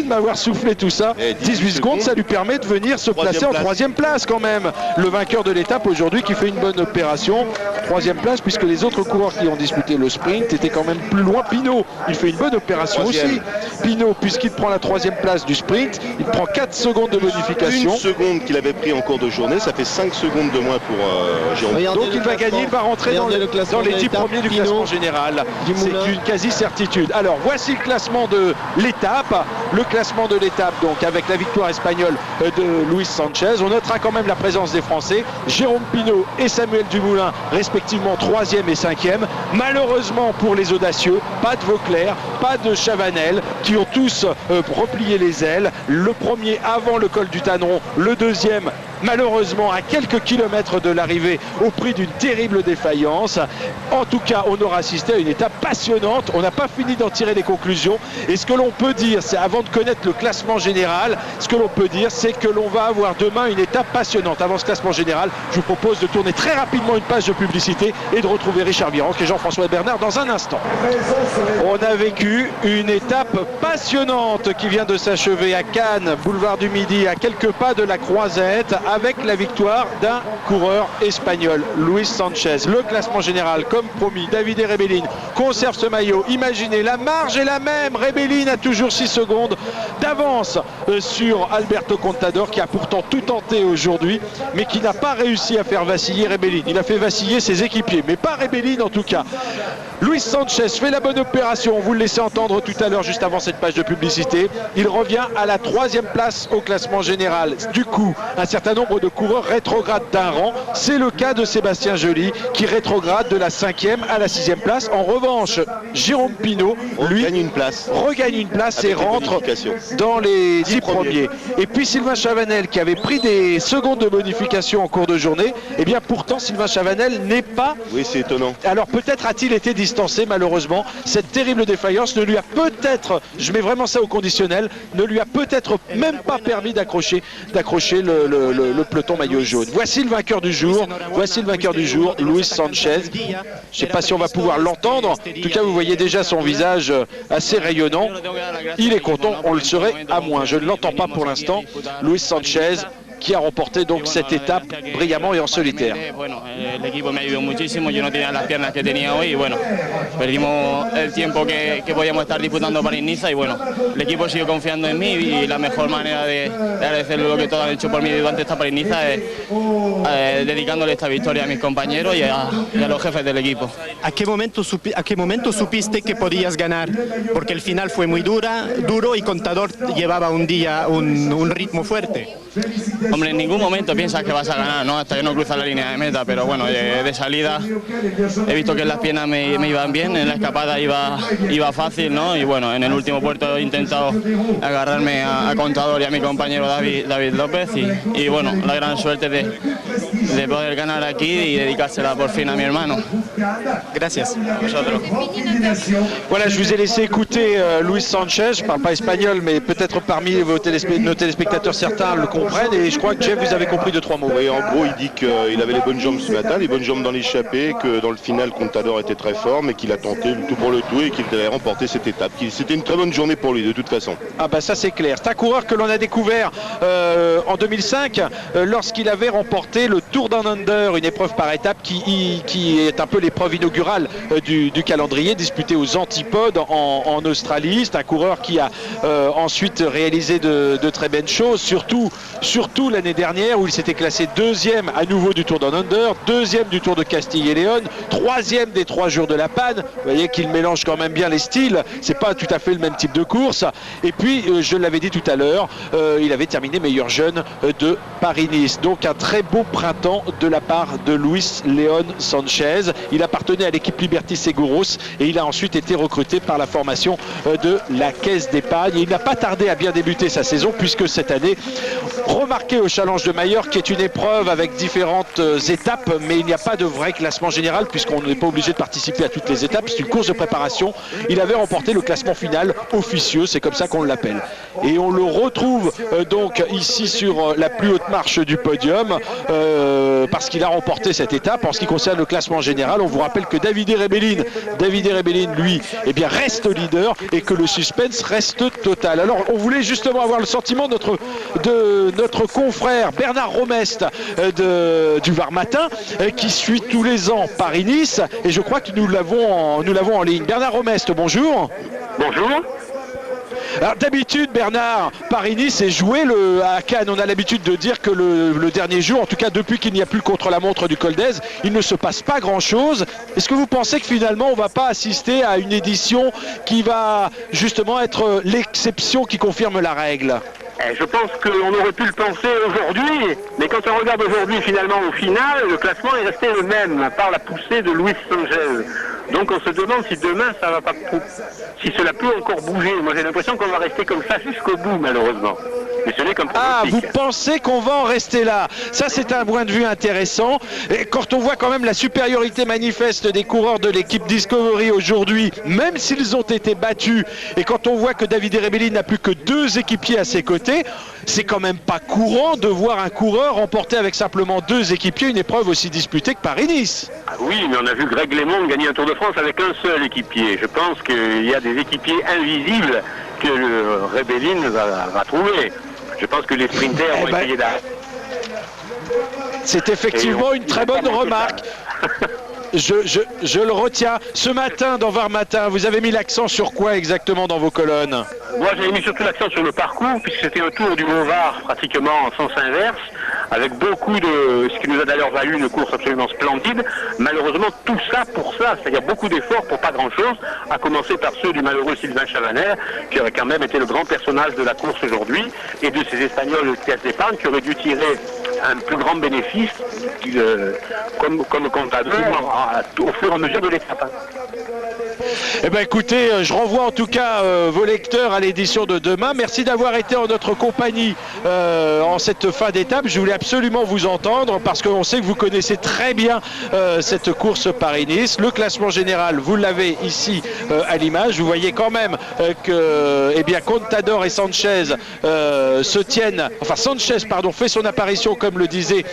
de m'avoir soufflé tout ça. 18 secondes, ça lui permet de venir se placer en troisième place quand même. Le vainqueur de l'étape aujourd'hui qui fait une bonne opération, troisième place, puisque les autres coureurs qui ont disputé le sprint étaient quand même plus loin. Pinot, il fait une bonne opération aussi. Pinot, puisqu'il prend la troisième place du sprint, il prend 4 secondes de bonification. Une seconde qu'il avait pris en cours de journée, ça fait 5 secondes de moins pour Jérôme. Donc il va gagner, il va rentrer dans les 10 premiers du classement général. C'est une quasi-certitude. Alors voici le classement de l'étape. Le classement de l'étape, donc avec la victoire espagnole de Luis Sanchez. On notera quand même la présence des Français, Jérôme Pinot et Samuel Dumoulin, respectivement 3e et 5e. Malheureusement pour les audacieux, pas de Vauclair, pas de Chavanel, qui ont tous replié les ailes. Le premier avant le col du Tanneron, le deuxième malheureusement à quelques kilomètres de l'arrivée au prix d'une terrible défaillance. En tout cas, on aura assisté à une étape passionnante. On n'a pas fini d'en tirer les conclusions. Et ce que l'on peut dire, c'est avant de connaître le classement général, ce que l'on peut dire, c'est que l'on va avoir demain une étape passionnante. Avant ce classement général, je vous propose de tourner très rapidement une page de publicité et de retrouver Richard Virenque et Jean-François Bernard dans un instant. On a vécu une étape passionnante qui vient de s'achever à Cannes, boulevard du Midi, à quelques pas de la Croisette, avec la victoire d'un coureur espagnol, Luis Sanchez. Le classement général, comme promis, Davide Rebellin conserve ce maillot. Imaginez, la marge est la même. Rebellin a toujours 6 secondes d'avance sur Alberto Contador, qui a pourtant tout tenté aujourd'hui, mais qui n'a pas réussi à faire vaciller Rebellin. Il a fait vaciller ses équipiers, mais pas Rebellin en tout cas. Luis Sanchez fait la bonne opération, vous le laissez entendre tout à l'heure juste avant cette page de publicité. Il revient à la 3e place au classement général. Du coup, un certain nombre de coureurs rétrogradent d'un rang. C'est le cas de Sébastien Joly qui rétrograde de la 5e à la 6e place. En revanche, Jérôme Pinot, lui, regagne une place et rentre dans les 10 premiers. Et puis Sylvain Chavanel qui avait pris des secondes de bonification en cours de journée, et bien pourtant Sylvain Chavanel n'est pas... Oui, c'est étonnant. Alors peut-être a-t-il été distancé malheureusement. Cette terrible défaillance ne lui a peut-être, je mets vraiment ça au conditionnel, ne lui a peut-être même pas permis d'accrocher le peloton maillot jaune. Voici le vainqueur du jour, Luis Sanchez. Je ne sais pas si on va pouvoir l'entendre. En tout cas, vous voyez déjà son visage assez rayonnant. Il est content, on le serait à moins. Je ne l'entends pas pour l'instant. Luis Sanchez qui a remporté donc cette étape brillamment et en solitaire. L'équipe m'a ayudado muchísimo, yo no tenía las piernas que tenía hoy y bueno, perdimos el tiempo que podíamos estar disputando París-Niza y bueno, el equipo sigue confiando en mí y la mejor manera de agradecer lo que todos han hecho por mí durante esta París-Niza es dedicándole esta victoria a mis compañeros y a los jefes del equipo. ¿A qué momento supiste que podías ganar? Porque el final fue muy duro y Contador llevaba un ritmo fuerte. Hombre, en ningún momento piensas que vas a ganar, ¿no? Hasta que no cruzas la línea de meta, pero bueno, de salida he visto que las piernas me iban bien, en la escapada iba fácil, ¿no? Y bueno, en el último puerto he intentado agarrarme a Contador y a mi compañero David López y bueno, la gran suerte de poder ganar aquí y dedicársela por fin à mi hermano. Gracias. Voilà, je vous ai laissé écouter Luis Sanchez. Je ne parle pas espagnol, mais peut-être parmi nos téléspectateurs, certains le comprennent comprenne, et je crois que Jeff, vous avez compris 2-3 mots. Oui, en gros, il dit qu'il avait les bonnes jambes ce matin, les bonnes jambes dans l'échappée, que dans le final, Contador était très fort, mais qu'il a tenté le tout pour le tout et qu'il devait remporter cette étape. C'était une très bonne journée pour lui, de toute façon. Ah bah ça c'est clair. C'est un coureur que l'on a découvert en 2005 lorsqu'il avait remporté le Tour Down Under, une épreuve par étape qui est un peu l'épreuve inaugurale du calendrier, disputée aux Antipodes en Australie. C'est un coureur qui a ensuite réalisé de très belles choses, surtout l'année dernière où il s'était classé deuxième à nouveau du Tour Down Under, deuxième du Tour de Castille et Léon, troisième des 3 jours de la Panne. Vous voyez qu'il mélange quand même bien les styles, c'est pas tout à fait le même type de course. Et puis je l'avais dit tout à l'heure, il avait terminé meilleur jeune de Paris-Nice. Donc un très beau printemps de la part de Luis León Sanchez. Il appartenait à l'équipe Liberty Seguros et il a ensuite été recruté par la formation de la Caisse d'Épargne. Il n'a pas tardé à bien débuter sa saison puisque cette année, remarqué au Challenge de Majorque, qui est une épreuve avec différentes étapes, mais il n'y a pas de vrai classement général puisqu'on n'est pas obligé de participer à toutes les étapes. C'est une course de préparation. Il avait remporté le classement final officieux, c'est comme ça qu'on l'appelle. Et on le retrouve donc ici sur la plus haute marche du podium parce qu'il a remporté cette étape. En ce qui concerne le classement général, on vous rappelle que Davide Rebellin, lui, eh bien, reste leader et que le suspense reste total. Alors, on voulait justement avoir le sentiment de notre confrère Bernard Romest du Var Matin qui suit tous les ans Paris-Nice et je crois que nous l'avons en ligne. Bernard Romest, bonjour. Bonjour. Alors d'habitude, Bernard, Paris-Nice est joué à Cannes. On a l'habitude de dire que le dernier jour, en tout cas depuis qu'il n'y a plus le contre-la-montre du Col d'Èze, il ne se passe pas grand-chose. Est-ce que vous pensez que finalement on ne va pas assister à une édition qui va justement être l'exception qui confirme la règle ? Je pense qu'on aurait pu le penser aujourd'hui, mais quand on regarde aujourd'hui finalement au final, le classement est resté le même par la poussée de Luis Sanchez. Donc on se demande si demain ça va pas, si cela peut encore bouger. Moi j'ai l'impression qu'on va rester comme ça jusqu'au bout malheureusement. Mais ce n'est comme ah, vous pensez qu'on va en rester là? Ça c'est un point de vue intéressant. Et quand on voit quand même la supériorité manifeste des coureurs de l'équipe Discovery aujourd'hui, même s'ils ont été battus, et quand on voit que Davide Rebellin n'a plus que 2 équipiers à ses côtés, c'est quand même pas courant de voir un coureur remporter avec simplement 2 équipiers une épreuve aussi disputée que Paris-Nice. Ah oui, mais on a vu Greg LeMond gagner un Tour de France avec un seul équipier. Je pense qu'il y a des équipiers invisibles que le Rebellin va trouver. Je pense que les sprinters vont essayer d'arrêter. C'est effectivement une très bonne remarque. Je le retiens. Ce matin, dans Var Matin, vous avez mis l'accent sur quoi exactement dans vos colonnes? Moi, j'avais mis surtout l'accent sur le parcours, puisque c'était un tour du Haut-Var, pratiquement en sens inverse, avec beaucoup de... ce qui nous a d'ailleurs valu une course absolument splendide. Malheureusement, tout ça pour ça, c'est-à-dire beaucoup d'efforts pour pas grand-chose, à commencer par ceux du malheureux Sylvain Chavanel, qui aurait quand même été le grand personnage de la course aujourd'hui, et de ces Espagnols de Caisse d'Épargne, qui auraient dû tirer un plus grand bénéfice, comme Contador, au fur et à mesure de l'étape. Eh bien écoutez, je renvoie en tout cas vos lecteurs à l'édition de demain. Merci d'avoir été en notre compagnie en cette fin d'étape. Je voulais absolument vous entendre parce qu'on sait que vous connaissez très bien cette course Paris-Nice. Le classement général, vous l'avez ici à l'image. Vous voyez quand même que eh bien, Contador et Sanchez se tiennent, enfin Sanchez pardon, fait son apparition comme le disait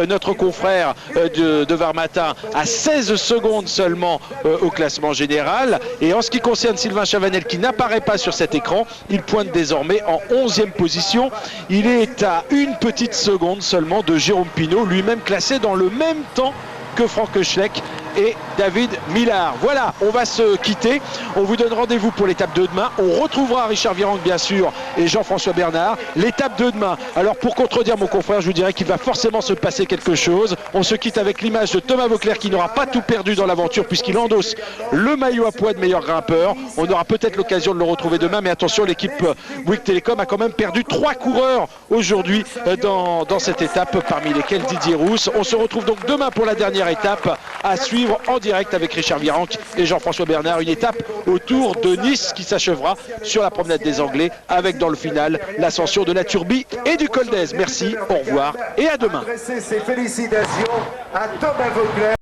notre confrère de Var Matin à 16 secondes seulement au classement général. Et en ce qui concerne Sylvain Chavanel qui n'apparaît pas sur cet écran, il pointe désormais en 11e position. Il est à une petite seconde seulement de Jérôme Pinault, lui-même classé dans le même temps que Frank Schleck et David Millard. Voilà, on va se quitter. On vous donne rendez-vous pour l'étape de demain. On retrouvera Richard Virenque bien sûr et Jean-François Bernard. L'étape de demain. Alors pour contredire mon confrère, je vous dirais qu'il va forcément se passer quelque chose. On se quitte avec l'image de Thomas Vauclair qui n'aura pas tout perdu dans l'aventure puisqu'il endosse le maillot à poids de meilleur grimpeur. On aura peut-être l'occasion de le retrouver demain, mais attention, l'équipe Bouygues Télécom a quand même perdu 3 coureurs aujourd'hui dans cette étape, parmi lesquels Didier Rousse. On se retrouve donc demain pour la dernière étape à suivre en direct avec Richard Virenque et Jean-François Bernard, une étape autour de Nice qui s'achèvera sur la promenade des Anglais avec dans le final l'ascension de la Turbie et du Col d'Èze. Merci, au revoir et à demain. Félicitations à Thomas Vauclair.